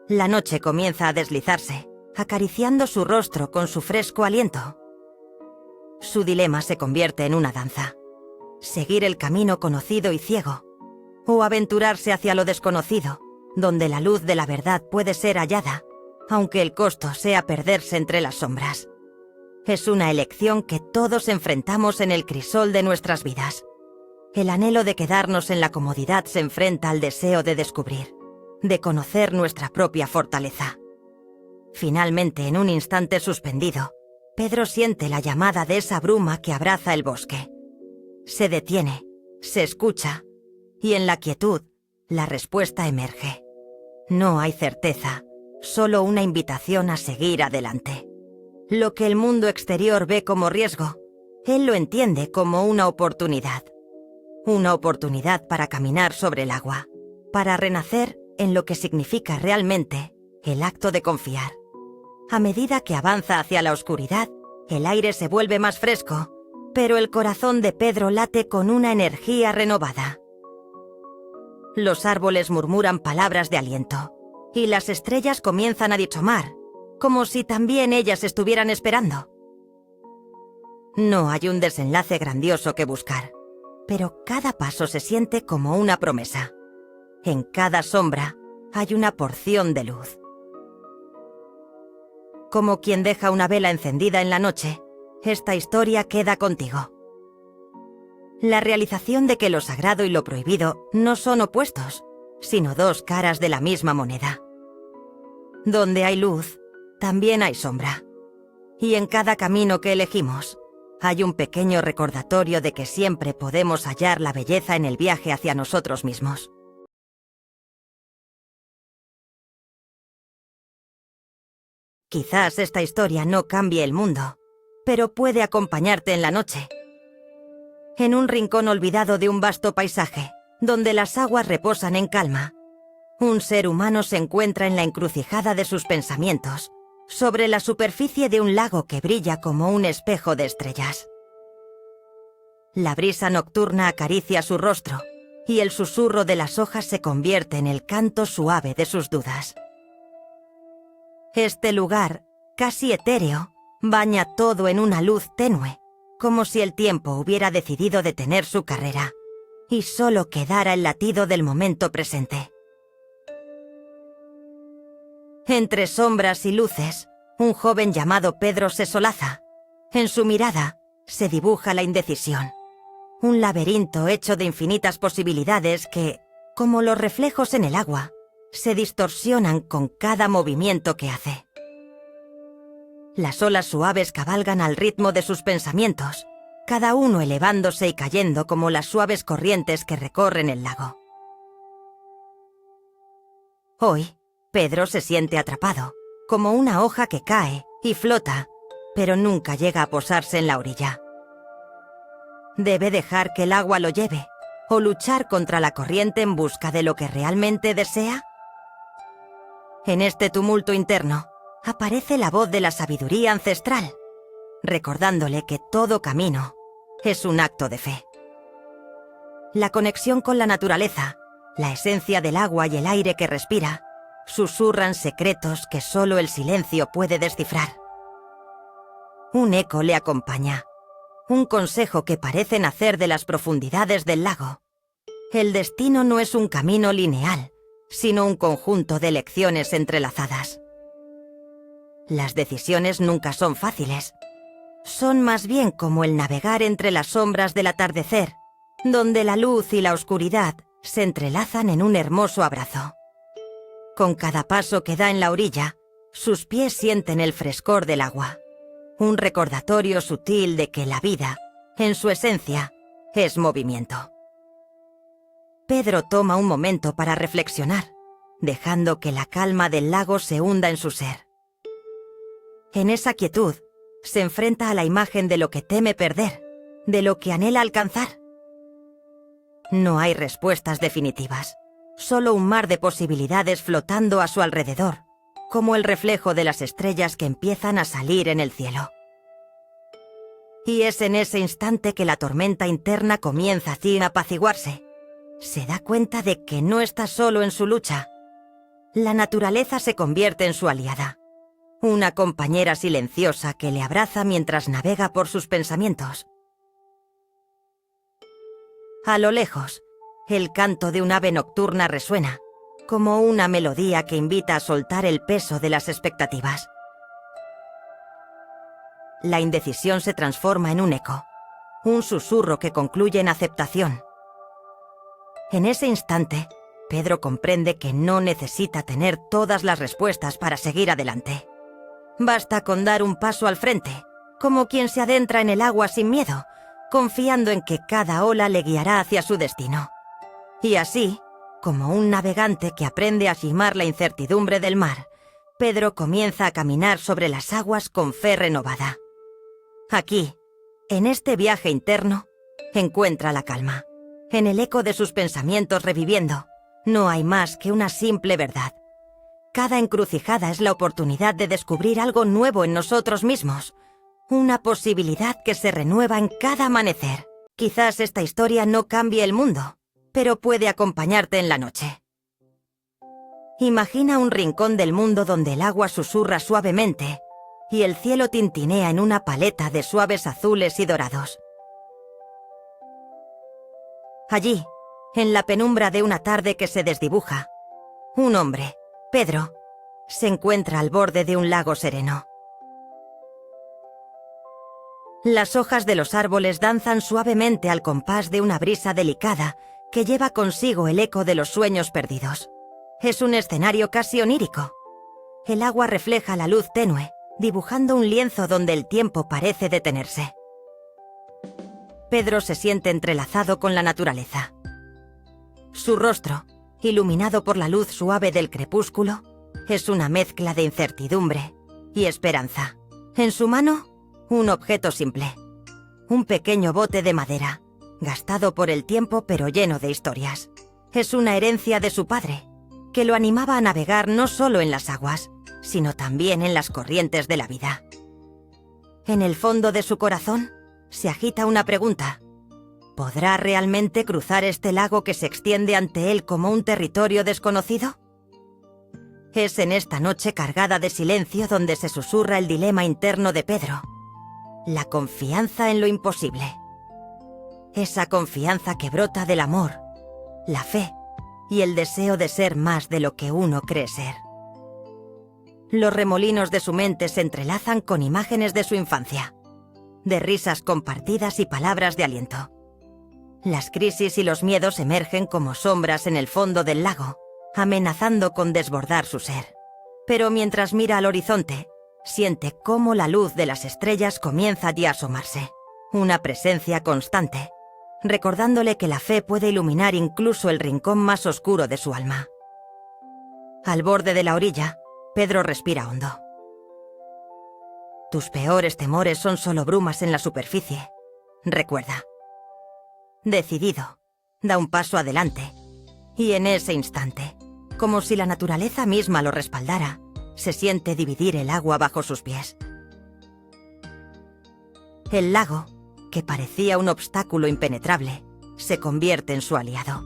[SPEAKER 1] La noche comienza a deslizarse, acariciando su rostro con su fresco aliento. Su dilema se convierte en una danza. Seguir el camino conocido y ciego, o aventurarse hacia lo desconocido, donde la luz de la verdad puede ser hallada, aunque el costo sea perderse entre las sombras. Es una elección que todos enfrentamos en el crisol de nuestras vidas. El anhelo de quedarnos en la comodidad se enfrenta al deseo de descubrir, de conocer nuestra propia fortaleza. Finalmente, en un instante suspendido, Pedro siente la llamada de esa bruma que abraza el bosque. Se detiene, se escucha, y en la quietud, la respuesta emerge. No hay certeza, solo una invitación a seguir adelante. Lo que el mundo exterior ve como riesgo, él lo entiende como una oportunidad. Una oportunidad para caminar sobre el agua, para renacer en lo que significa realmente el acto de confiar. A medida que avanza hacia la oscuridad, el aire se vuelve más fresco, pero el corazón de Pedro late con una energía renovada. Los árboles murmuran palabras de aliento, y las estrellas comienzan a dichomar, como si también ellas estuvieran esperando. No hay un desenlace grandioso que buscar, pero cada paso se siente como una promesa. En cada sombra hay una porción de luz. Como quien deja una vela encendida en la noche, esta historia queda contigo. La realización de que lo sagrado y lo prohibido no son opuestos, sino dos caras de la misma moneda. Donde hay luz, también hay sombra. Y en cada camino que elegimos, hay un pequeño recordatorio de que siempre podemos hallar la belleza en el viaje hacia nosotros mismos. Quizás esta historia no cambie el mundo, pero puede acompañarte en la noche. En un rincón olvidado de un vasto paisaje, donde las aguas reposan en calma, un ser humano se encuentra en la encrucijada de sus pensamientos, sobre la superficie de un lago que brilla como un espejo de estrellas. La brisa nocturna acaricia su rostro, y el susurro de las hojas se convierte en el canto suave de sus dudas. Este lugar, casi etéreo, baña todo en una luz tenue, como si el tiempo hubiera decidido detener su carrera, y solo quedara el latido del momento presente. Entre sombras y luces, un joven llamado Pedro se solaza. En su mirada se dibuja la indecisión. Un laberinto hecho de infinitas posibilidades que, como los reflejos en el agua, se distorsionan con cada movimiento que hace. Las olas suaves cabalgan al ritmo de sus pensamientos, cada uno elevándose y cayendo como las suaves corrientes que recorren el lago. Hoy, Pedro se siente atrapado, como una hoja que cae y flota, pero nunca llega a posarse en la orilla. ¿Debe dejar que el agua lo lleve, o luchar contra la corriente en busca de lo que realmente desea? En este tumulto interno, aparece la voz de la sabiduría ancestral, recordándole que todo camino es un acto de fe. La conexión con la naturaleza, la esencia del agua y el aire que respira, susurran secretos que solo el silencio puede descifrar. Un eco le acompaña, un consejo que parece nacer de las profundidades del lago. El destino no es un camino lineal, sino un conjunto de lecciones entrelazadas. Las decisiones nunca son fáciles. Son más bien como el navegar entre las sombras del atardecer, donde la luz y la oscuridad se entrelazan en un hermoso abrazo. Con cada paso que da en la orilla, sus pies sienten el frescor del agua. Un recordatorio sutil de que la vida, en su esencia, es movimiento. Pedro toma un momento para reflexionar, dejando que la calma del lago se hunda en su ser. En esa quietud, se enfrenta a la imagen de lo que teme perder, de lo que anhela alcanzar. No hay respuestas definitivas, solo un mar de posibilidades flotando a su alrededor, como el reflejo de las estrellas que empiezan a salir en el cielo. Y es en ese instante que la tormenta interna comienza a apaciguarse. Se da cuenta de que no está solo en su lucha. La naturaleza se convierte en su aliada, una compañera silenciosa que le abraza mientras navega por sus pensamientos. A lo lejos, el canto de un ave nocturna resuena, como una melodía que invita a soltar el peso de las expectativas. La indecisión se transforma en un eco, un susurro que concluye en aceptación. En ese instante, Pedro comprende que no necesita tener todas las respuestas para seguir adelante. Basta con dar un paso al frente, como quien se adentra en el agua sin miedo, confiando en que cada ola le guiará hacia su destino. Y así, como un navegante que aprende a esquimar la incertidumbre del mar, Pedro comienza a caminar sobre las aguas con fe renovada. Aquí, en este viaje interno, encuentra la calma. En el eco de sus pensamientos reviviendo, no hay más que una simple verdad. Cada encrucijada es la oportunidad de descubrir algo nuevo en nosotros mismos, una posibilidad que se renueva en cada amanecer. Quizás esta historia no cambie el mundo, pero puede acompañarte en la noche. Imagina un rincón del mundo donde el agua susurra suavemente y el cielo tintinea en una paleta de suaves azules y dorados. Allí, en la penumbra de una tarde que se desdibuja, un hombre, Pedro, se encuentra al borde de un lago sereno. Las hojas de los árboles danzan suavemente al compás de una brisa delicada que lleva consigo el eco de los sueños perdidos. Es un escenario casi onírico. El agua refleja la luz tenue, dibujando un lienzo donde el tiempo parece detenerse. Pedro se siente entrelazado con la naturaleza. Su rostro, iluminado por la luz suave del crepúsculo, es una mezcla de incertidumbre y esperanza. En su mano, un objeto simple. Un pequeño bote de madera, gastado por el tiempo pero lleno de historias. Es una herencia de su padre, que lo animaba a navegar no solo en las aguas, sino también en las corrientes de la vida. En el fondo de su corazón se agita una pregunta. ¿Podrá realmente cruzar este lago que se extiende ante él como un territorio desconocido? Es en esta noche cargada de silencio donde se susurra el dilema interno de Pedro. La confianza en lo imposible. Esa confianza que brota del amor, la fe y el deseo de ser más de lo que uno cree ser. Los remolinos de su mente se entrelazan con imágenes de su infancia, de risas compartidas y palabras de aliento. Las crisis y los miedos emergen como sombras en el fondo del lago, amenazando con desbordar su ser. Pero mientras mira al horizonte, siente cómo la luz de las estrellas comienza ya a asomarse, una presencia constante, recordándole que la fe puede iluminar incluso el rincón más oscuro de su alma. Al borde de la orilla, Pedro respira hondo. Tus peores temores son solo brumas en la superficie, recuerda. Decidido, da un paso adelante, y en ese instante, como si la naturaleza misma lo respaldara, se siente dividir el agua bajo sus pies. El lago, que parecía un obstáculo impenetrable, se convierte en su aliado.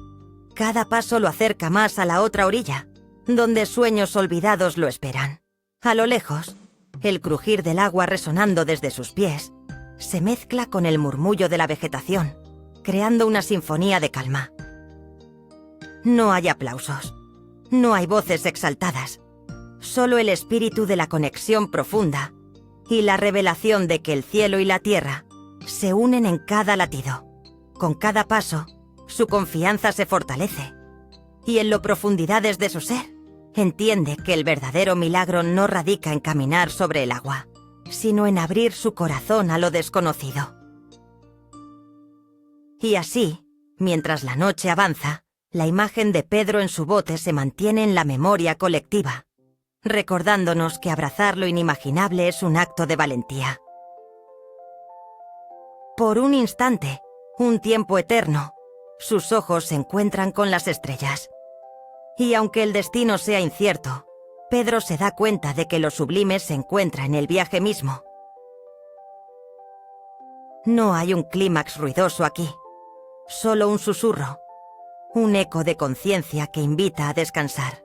[SPEAKER 1] Cada paso lo acerca más a la otra orilla, donde sueños olvidados lo esperan. A lo lejos, el crujir del agua resonando desde sus pies se mezcla con el murmullo de la vegetación, creando una sinfonía de calma. No hay aplausos, no hay voces exaltadas, solo el espíritu de la conexión profunda y la revelación de que el cielo y la tierra se unen en cada latido. Con cada paso, su confianza se fortalece, y en las profundidades de su ser, entiende que el verdadero milagro no radica en caminar sobre el agua, sino en abrir su corazón a lo desconocido. Y así, mientras la noche avanza, la imagen de Pedro en su bote se mantiene en la memoria colectiva, recordándonos que abrazar lo inimaginable es un acto de valentía. Por un instante, un tiempo eterno, sus ojos se encuentran con las estrellas. Y aunque el destino sea incierto, Pedro se da cuenta de que lo sublime se encuentra en el viaje mismo. No hay un clímax ruidoso aquí, solo un susurro, un eco de conciencia que invita a descansar.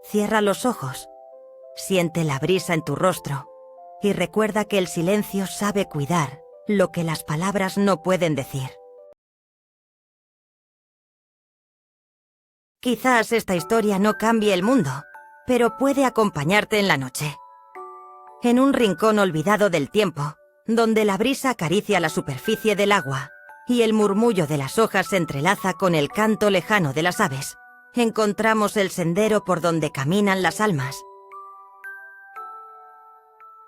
[SPEAKER 1] Cierra los ojos, siente la brisa en tu rostro y recuerda que el silencio sabe cuidar lo que las palabras no pueden decir. Quizás esta historia no cambie el mundo, pero puede acompañarte en la noche. En un rincón olvidado del tiempo, donde la brisa acaricia la superficie del agua y el murmullo de las hojas se entrelaza con el canto lejano de las aves, encontramos el sendero por donde caminan las almas.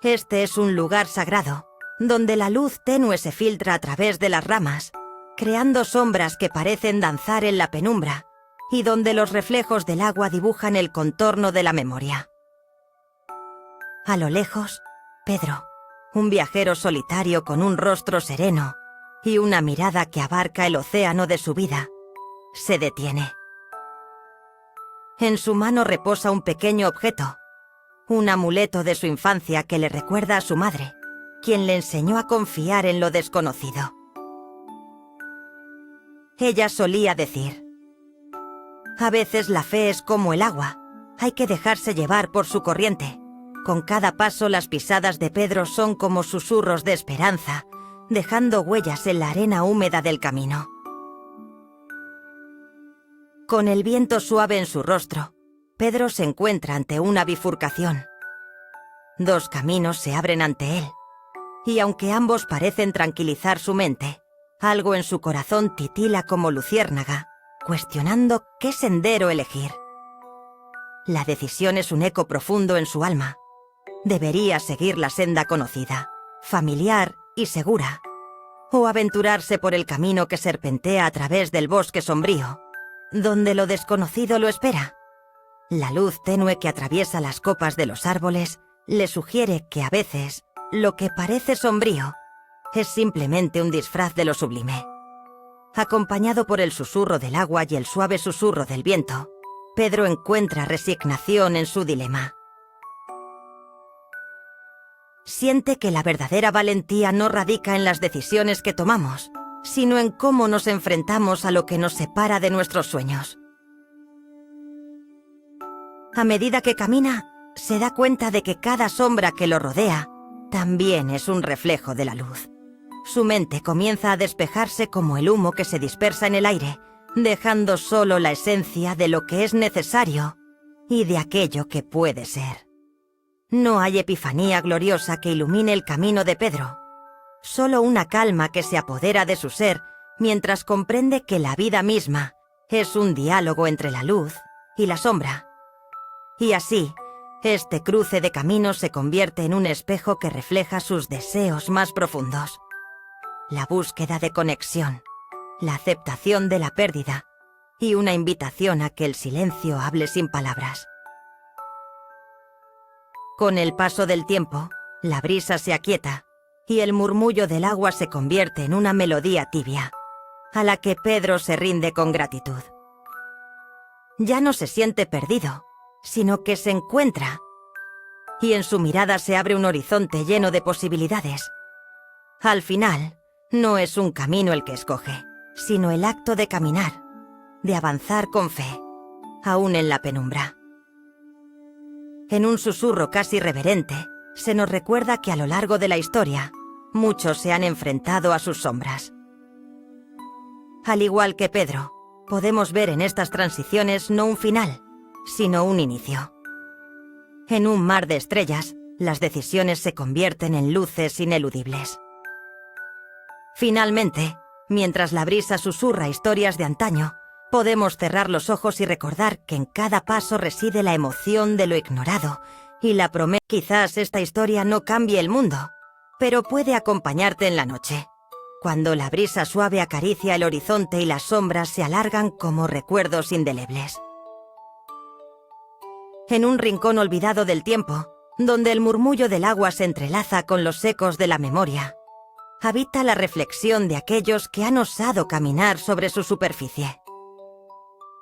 [SPEAKER 1] Este es un lugar sagrado, donde la luz tenue se filtra a través de las ramas, creando sombras que parecen danzar en la penumbra, y donde los reflejos del agua dibujan el contorno de la memoria. A lo lejos, Pedro, un viajero solitario con un rostro sereno y una mirada que abarca el océano de su vida, se detiene. En su mano reposa un pequeño objeto, un amuleto de su infancia que le recuerda a su madre, quien le enseñó a confiar en lo desconocido. Ella solía decir: a veces la fe es como el agua, hay que dejarse llevar por su corriente. Con cada paso las pisadas de Pedro son como susurros de esperanza, dejando huellas en la arena húmeda del camino. Con el viento suave en su rostro, Pedro se encuentra ante una bifurcación. Dos caminos se abren ante él, y aunque ambos parecen tranquilizar su mente, algo en su corazón titila como luciérnaga, cuestionando qué sendero elegir. La decisión es un eco profundo en su alma. Debería seguir la senda conocida, familiar y segura, o aventurarse por el camino que serpentea a través del bosque sombrío, donde lo desconocido lo espera. La luz tenue que atraviesa las copas de los árboles le sugiere que a veces lo que parece sombrío es simplemente un disfraz de lo sublime. Acompañado por el susurro del agua y el suave susurro del viento, Pedro encuentra resignación en su dilema. Siente que la verdadera valentía no radica en las decisiones que tomamos, sino en cómo nos enfrentamos a lo que nos separa de nuestros sueños. A medida que camina, se da cuenta de que cada sombra que lo rodea también es un reflejo de la luz. Su mente comienza a despejarse como el humo que se dispersa en el aire, dejando solo la esencia de lo que es necesario y de aquello que puede ser. No hay epifanía gloriosa que ilumine el camino de Pedro, solo una calma que se apodera de su ser mientras comprende que la vida misma es un diálogo entre la luz y la sombra. Y así, este cruce de caminos se convierte en un espejo que refleja sus deseos más profundos. La búsqueda de conexión, la aceptación de la pérdida y una invitación a que el silencio hable sin palabras. Con el paso del tiempo, la brisa se aquieta y el murmullo del agua se convierte en una melodía tibia, a la que Pedro se rinde con gratitud. Ya no se siente perdido, sino que se encuentra, y en su mirada se abre un horizonte lleno de posibilidades. Al final, no es un camino el que escoge, sino el acto de caminar, de avanzar con fe, aún en la penumbra. En un susurro casi reverente, se nos recuerda que a lo largo de la historia, muchos se han enfrentado a sus sombras. Al igual que Pedro, podemos ver en estas transiciones no un final, sino un inicio. En un mar de estrellas, las decisiones se convierten en luces ineludibles. Finalmente, mientras la brisa susurra historias de antaño, podemos cerrar los ojos y recordar que en cada paso reside la emoción de lo ignorado y la promesa. Quizás esta historia no cambie el mundo, pero puede acompañarte en la noche, cuando la brisa suave acaricia el horizonte y las sombras se alargan como recuerdos indelebles. En un rincón olvidado del tiempo, donde el murmullo del agua se entrelaza con los ecos de la memoria, habita la reflexión de aquellos que han osado caminar sobre su superficie.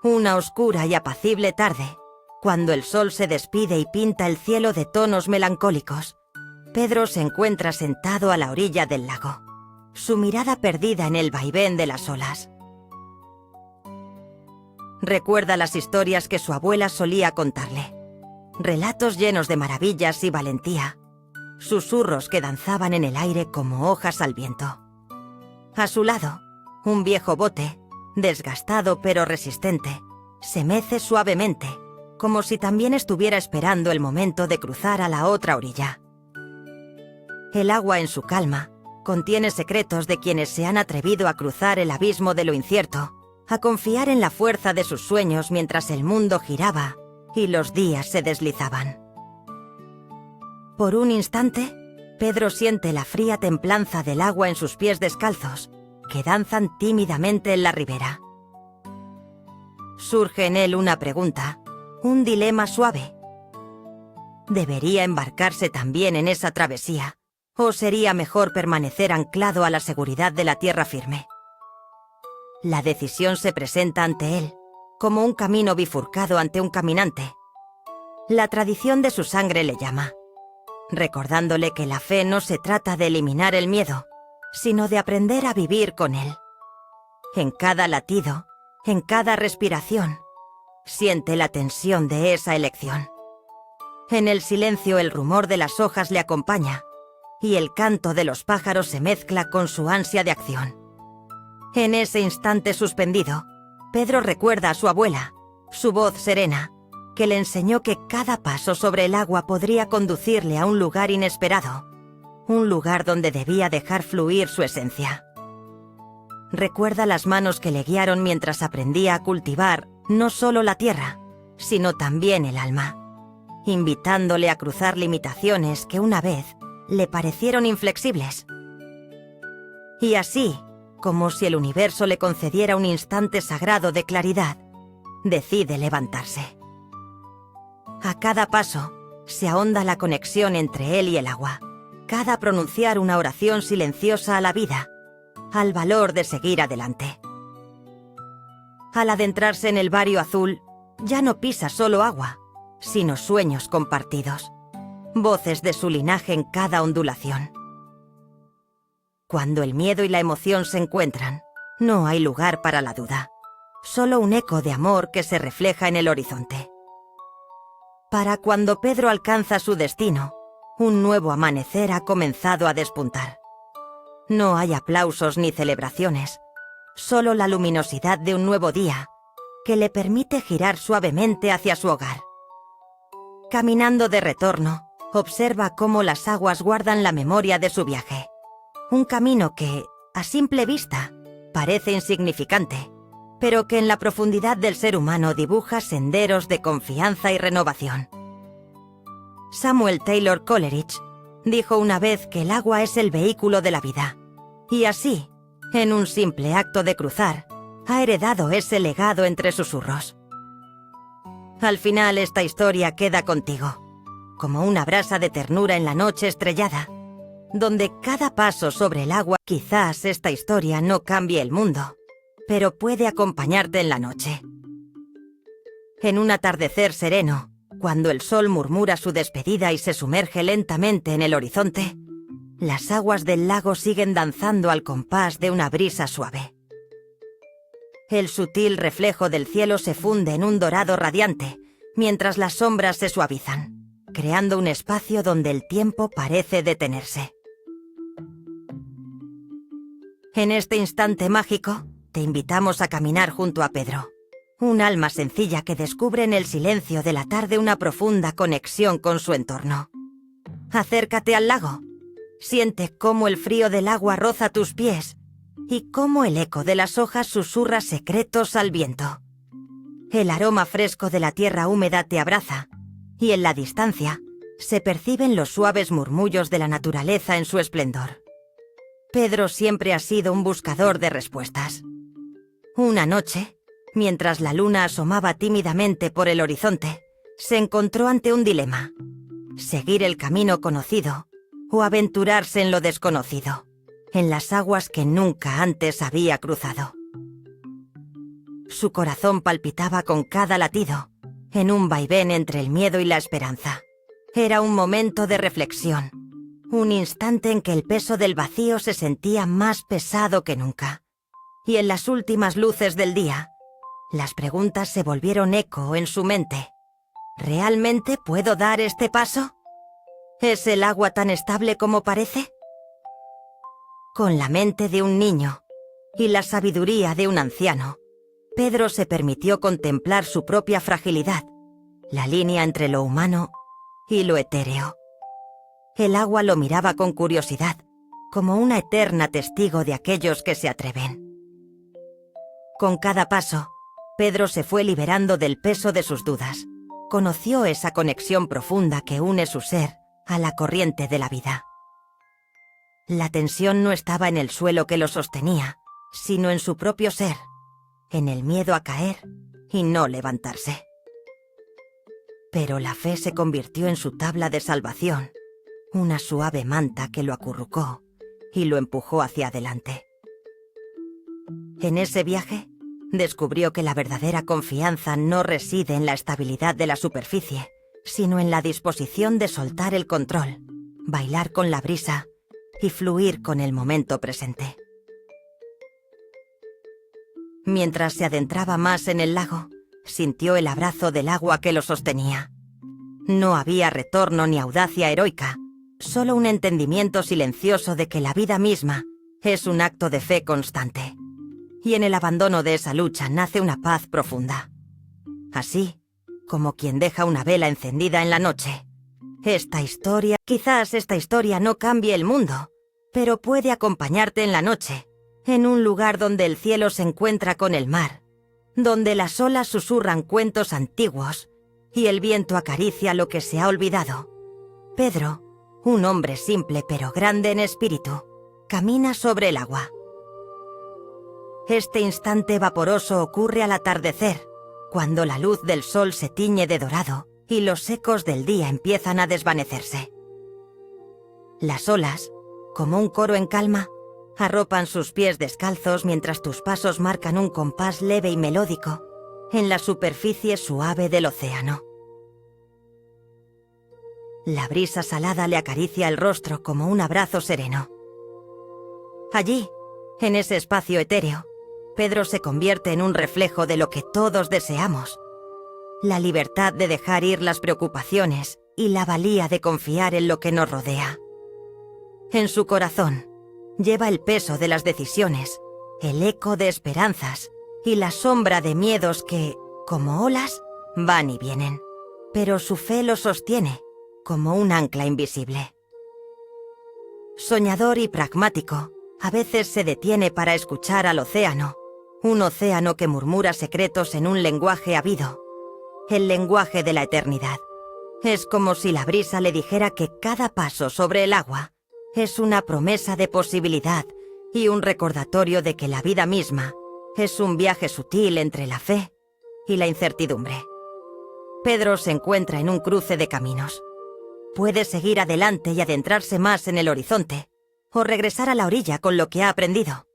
[SPEAKER 1] Una oscura y apacible tarde, cuando el sol se despide y pinta el cielo de tonos melancólicos, Pedro se encuentra sentado a la orilla del lago, su mirada perdida en el vaivén de las olas. Recuerda las historias que su abuela solía contarle, relatos llenos de maravillas y valentía, susurros que danzaban en el aire como hojas al viento. A su lado, un viejo bote, desgastado pero resistente, se mece suavemente, como si también estuviera esperando el momento de cruzar a la otra orilla. El agua en su calma contiene secretos de quienes se han atrevido a cruzar el abismo de lo incierto, a confiar en la fuerza de sus sueños mientras el mundo giraba y los días se deslizaban. Por un instante, Pedro siente la fría templanza del agua en sus pies descalzos, que danzan tímidamente en la ribera. Surge en él una pregunta, un dilema suave. ¿Debería embarcarse también en esa travesía, o sería mejor permanecer anclado a la seguridad de la tierra firme? La decisión se presenta ante él, como un camino bifurcado ante un caminante. La tradición de su sangre le llama, recordándole que la fe no se trata de eliminar el miedo, sino de aprender a vivir con él. En cada latido, en cada respiración, siente la tensión de esa elección. En el silencio el rumor de las hojas le acompaña, y el canto de los pájaros se mezcla con su ansia de acción. En ese instante suspendido, Pedro recuerda a su abuela, su voz serena, que le enseñó que cada paso sobre el agua podría conducirle a un lugar inesperado, un lugar donde debía dejar fluir su esencia. Recuerda las manos que le guiaron mientras aprendía a cultivar no solo la tierra, sino también el alma, invitándole a cruzar limitaciones que una vez le parecieron inflexibles. Y así, como si el universo le concediera un instante sagrado de claridad, decide levantarse. A cada paso, se ahonda la conexión entre él y el agua. Cada pronunciar una oración silenciosa a la vida, al valor de seguir adelante. Al adentrarse en el Bario Azul, ya no pisa solo agua, sino sueños compartidos, voces de su linaje en cada ondulación. Cuando el miedo y la emoción se encuentran, no hay lugar para la duda, solo un eco de amor que se refleja en el horizonte. Para cuando Pedro alcanza su destino, un nuevo amanecer ha comenzado a despuntar. No hay aplausos ni celebraciones, solo la luminosidad de un nuevo día que le permite girar suavemente hacia su hogar. Caminando de retorno, observa cómo las aguas guardan la memoria de su viaje. Un camino que, a simple vista, parece insignificante, pero que en la profundidad del ser humano dibuja senderos de confianza y renovación. Samuel Taylor Coleridge dijo una vez que el agua es el vehículo de la vida, y así, en un simple acto de cruzar, ha heredado ese legado entre susurros. Al final esta historia queda contigo, como una brasa de ternura en la noche estrellada, donde cada paso sobre el agua. Quizás esta historia no cambie el mundo, pero puede acompañarte en la noche. En un atardecer sereno, cuando el sol murmura su despedida y se sumerge lentamente en el horizonte, las aguas del lago siguen danzando al compás de una brisa suave. El sutil reflejo del cielo se funde en un dorado radiante, mientras las sombras se suavizan, creando un espacio donde el tiempo parece detenerse. En este instante mágico, te invitamos a caminar junto a Pedro, un alma sencilla que descubre en el silencio de la tarde una profunda conexión con su entorno. Acércate al lago. Siente cómo el frío del agua roza tus pies y cómo el eco de las hojas susurra secretos al viento. El aroma fresco de la tierra húmeda te abraza y en la distancia se perciben los suaves murmullos de la naturaleza en su esplendor. Pedro siempre ha sido un buscador de respuestas. Una noche, mientras la luna asomaba tímidamente por el horizonte, se encontró ante un dilema: seguir el camino conocido o aventurarse en lo desconocido, en las aguas que nunca antes había cruzado. Su corazón palpitaba con cada latido, en un vaivén entre el miedo y la esperanza. Era un momento de reflexión, un instante en que el peso del vacío se sentía más pesado que nunca. Y en las últimas luces del día, las preguntas se volvieron eco en su mente. ¿Realmente puedo dar este paso? ¿Es el agua tan estable como parece? Con la mente de un niño y la sabiduría de un anciano, Pedro se permitió contemplar su propia fragilidad, la línea entre lo humano y lo etéreo. El agua lo miraba con curiosidad, como una eterna testigo de aquellos que se atreven. Con cada paso, Pedro se fue liberando del peso de sus dudas. Conoció esa conexión profunda que une su ser a la corriente de la vida. La tensión no estaba en el suelo que lo sostenía, sino en su propio ser, en el miedo a caer y no levantarse. Pero la fe se convirtió en su tabla de salvación, una suave manta que lo acurrucó y lo empujó hacia adelante. En ese viaje, descubrió que la verdadera confianza no reside en la estabilidad de la superficie, sino en la disposición de soltar el control, bailar con la brisa y fluir con el momento presente. Mientras se adentraba más en el lago, sintió el abrazo del agua que lo sostenía. No había retorno ni audacia heroica, solo un entendimiento silencioso de que la vida misma es un acto de fe constante. Y en el abandono de esa lucha nace una paz profunda. Así, como quien deja una vela encendida en la noche. Quizás esta historia no cambie el mundo, pero puede acompañarte en la noche, en un lugar donde el cielo se encuentra con el mar, donde las olas susurran cuentos antiguos y el viento acaricia lo que se ha olvidado. Pedro, un hombre simple pero grande en espíritu, camina sobre el agua. Este instante vaporoso ocurre al atardecer, cuando la luz del sol se tiñe de dorado y los ecos del día empiezan a desvanecerse. Las olas, como un coro en calma, arropan sus pies descalzos mientras tus pasos marcan un compás leve y melódico en la superficie suave del océano. La brisa salada le acaricia el rostro como un abrazo sereno. Allí, en ese espacio etéreo, Pedro se convierte en un reflejo de lo que todos deseamos: la libertad de dejar ir las preocupaciones y la valía de confiar en lo que nos rodea. En su corazón, lleva el peso de las decisiones, el eco de esperanzas y la sombra de miedos que, como olas, van y vienen. Pero su fe lo sostiene, como un ancla invisible. Soñador y pragmático, a veces se detiene para escuchar al océano, un océano que murmura secretos en un lenguaje ávido, el lenguaje de la eternidad. Es como si la brisa le dijera que cada paso sobre el agua es una promesa de posibilidad y un recordatorio de que la vida misma es un viaje sutil entre la fe y la incertidumbre. Pedro se encuentra en un cruce de caminos. Puede seguir adelante y adentrarse más en el horizonte, o regresar a la orilla con lo que ha aprendido.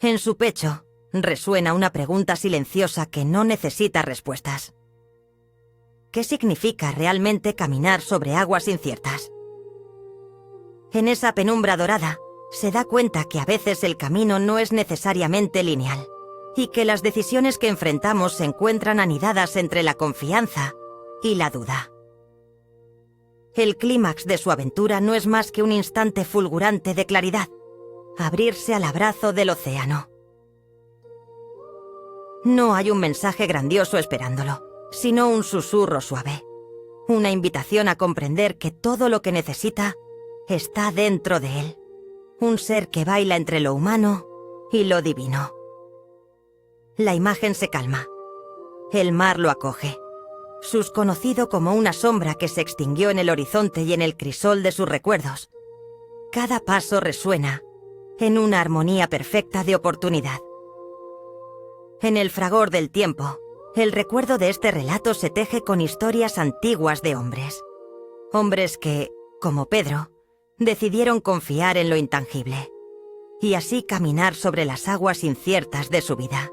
[SPEAKER 1] En su pecho resuena una pregunta silenciosa que no necesita respuestas. ¿Qué significa realmente caminar sobre aguas inciertas? En esa penumbra dorada, se da cuenta que a veces el camino no es necesariamente lineal, y que las decisiones que enfrentamos se encuentran anidadas entre la confianza y la duda. El clímax de su aventura no es más que un instante fulgurante de claridad: abrirse al abrazo del océano. No hay un mensaje grandioso esperándolo, sino un susurro suave, una invitación a comprender que todo lo que necesita está dentro de él, un ser que baila entre lo humano y lo divino. La imagen se calma. El mar lo acoge, susconocido como una sombra que se extinguió en el horizonte y en el crisol de sus recuerdos. Cada paso resuena en una armonía perfecta de oportunidad. En el fragor del tiempo, el recuerdo de este relato se teje con historias antiguas de hombres. Hombres que, como Pedro, decidieron confiar en lo intangible, y así caminar sobre las aguas inciertas de su vida.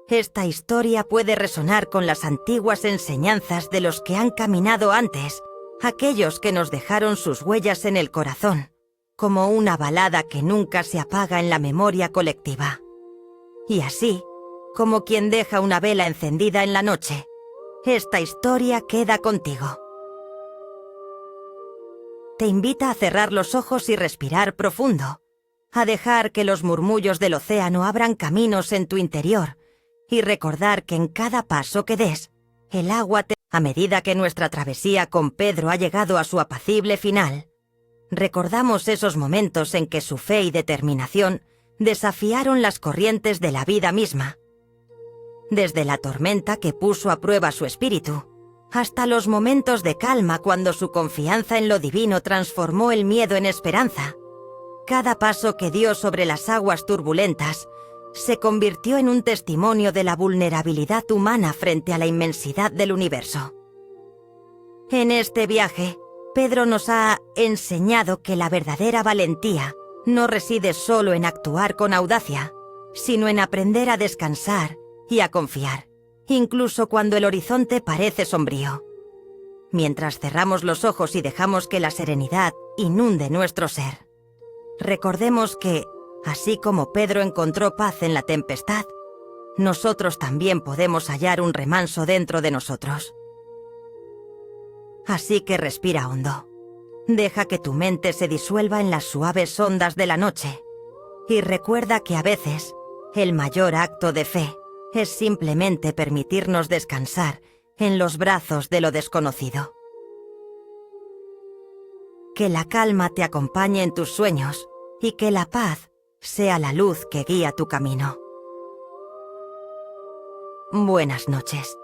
[SPEAKER 1] Esta historia puede resonar con las antiguas enseñanzas de los que han caminado antes, aquellos que nos dejaron sus huellas en el corazón, como una balada que nunca se apaga en la memoria colectiva. Y así, como quien deja una vela encendida en la noche, esta historia queda contigo. Te invita a cerrar los ojos y respirar profundo, a dejar que los murmullos del océano abran caminos en tu interior y recordar que en cada paso que des, el agua te... A medida que nuestra travesía con Pedro ha llegado a su apacible final, recordamos esos momentos en que su fe y determinación desafiaron las corrientes de la vida misma. Desde la tormenta que puso a prueba su espíritu, hasta los momentos de calma cuando su confianza en lo divino transformó el miedo en esperanza. Cada paso que dio sobre las aguas turbulentas se convirtió en un testimonio de la vulnerabilidad humana frente a la inmensidad del universo. En este viaje, Pedro nos ha enseñado que la verdadera valentía no reside solo en actuar con audacia, sino en aprender a descansar y a confiar, incluso cuando el horizonte parece sombrío. Mientras cerramos los ojos y dejamos que la serenidad inunde nuestro ser, recordemos que, así como Pedro encontró paz en la tempestad, nosotros también podemos hallar un remanso dentro de nosotros. Así que respira hondo. Deja que tu mente se disuelva en las suaves ondas de la noche. Y recuerda que a veces, el mayor acto de fe es simplemente permitirnos descansar en los brazos de lo desconocido. Que la calma te acompañe en tus sueños y que la paz sea la luz que guía tu camino. Buenas noches.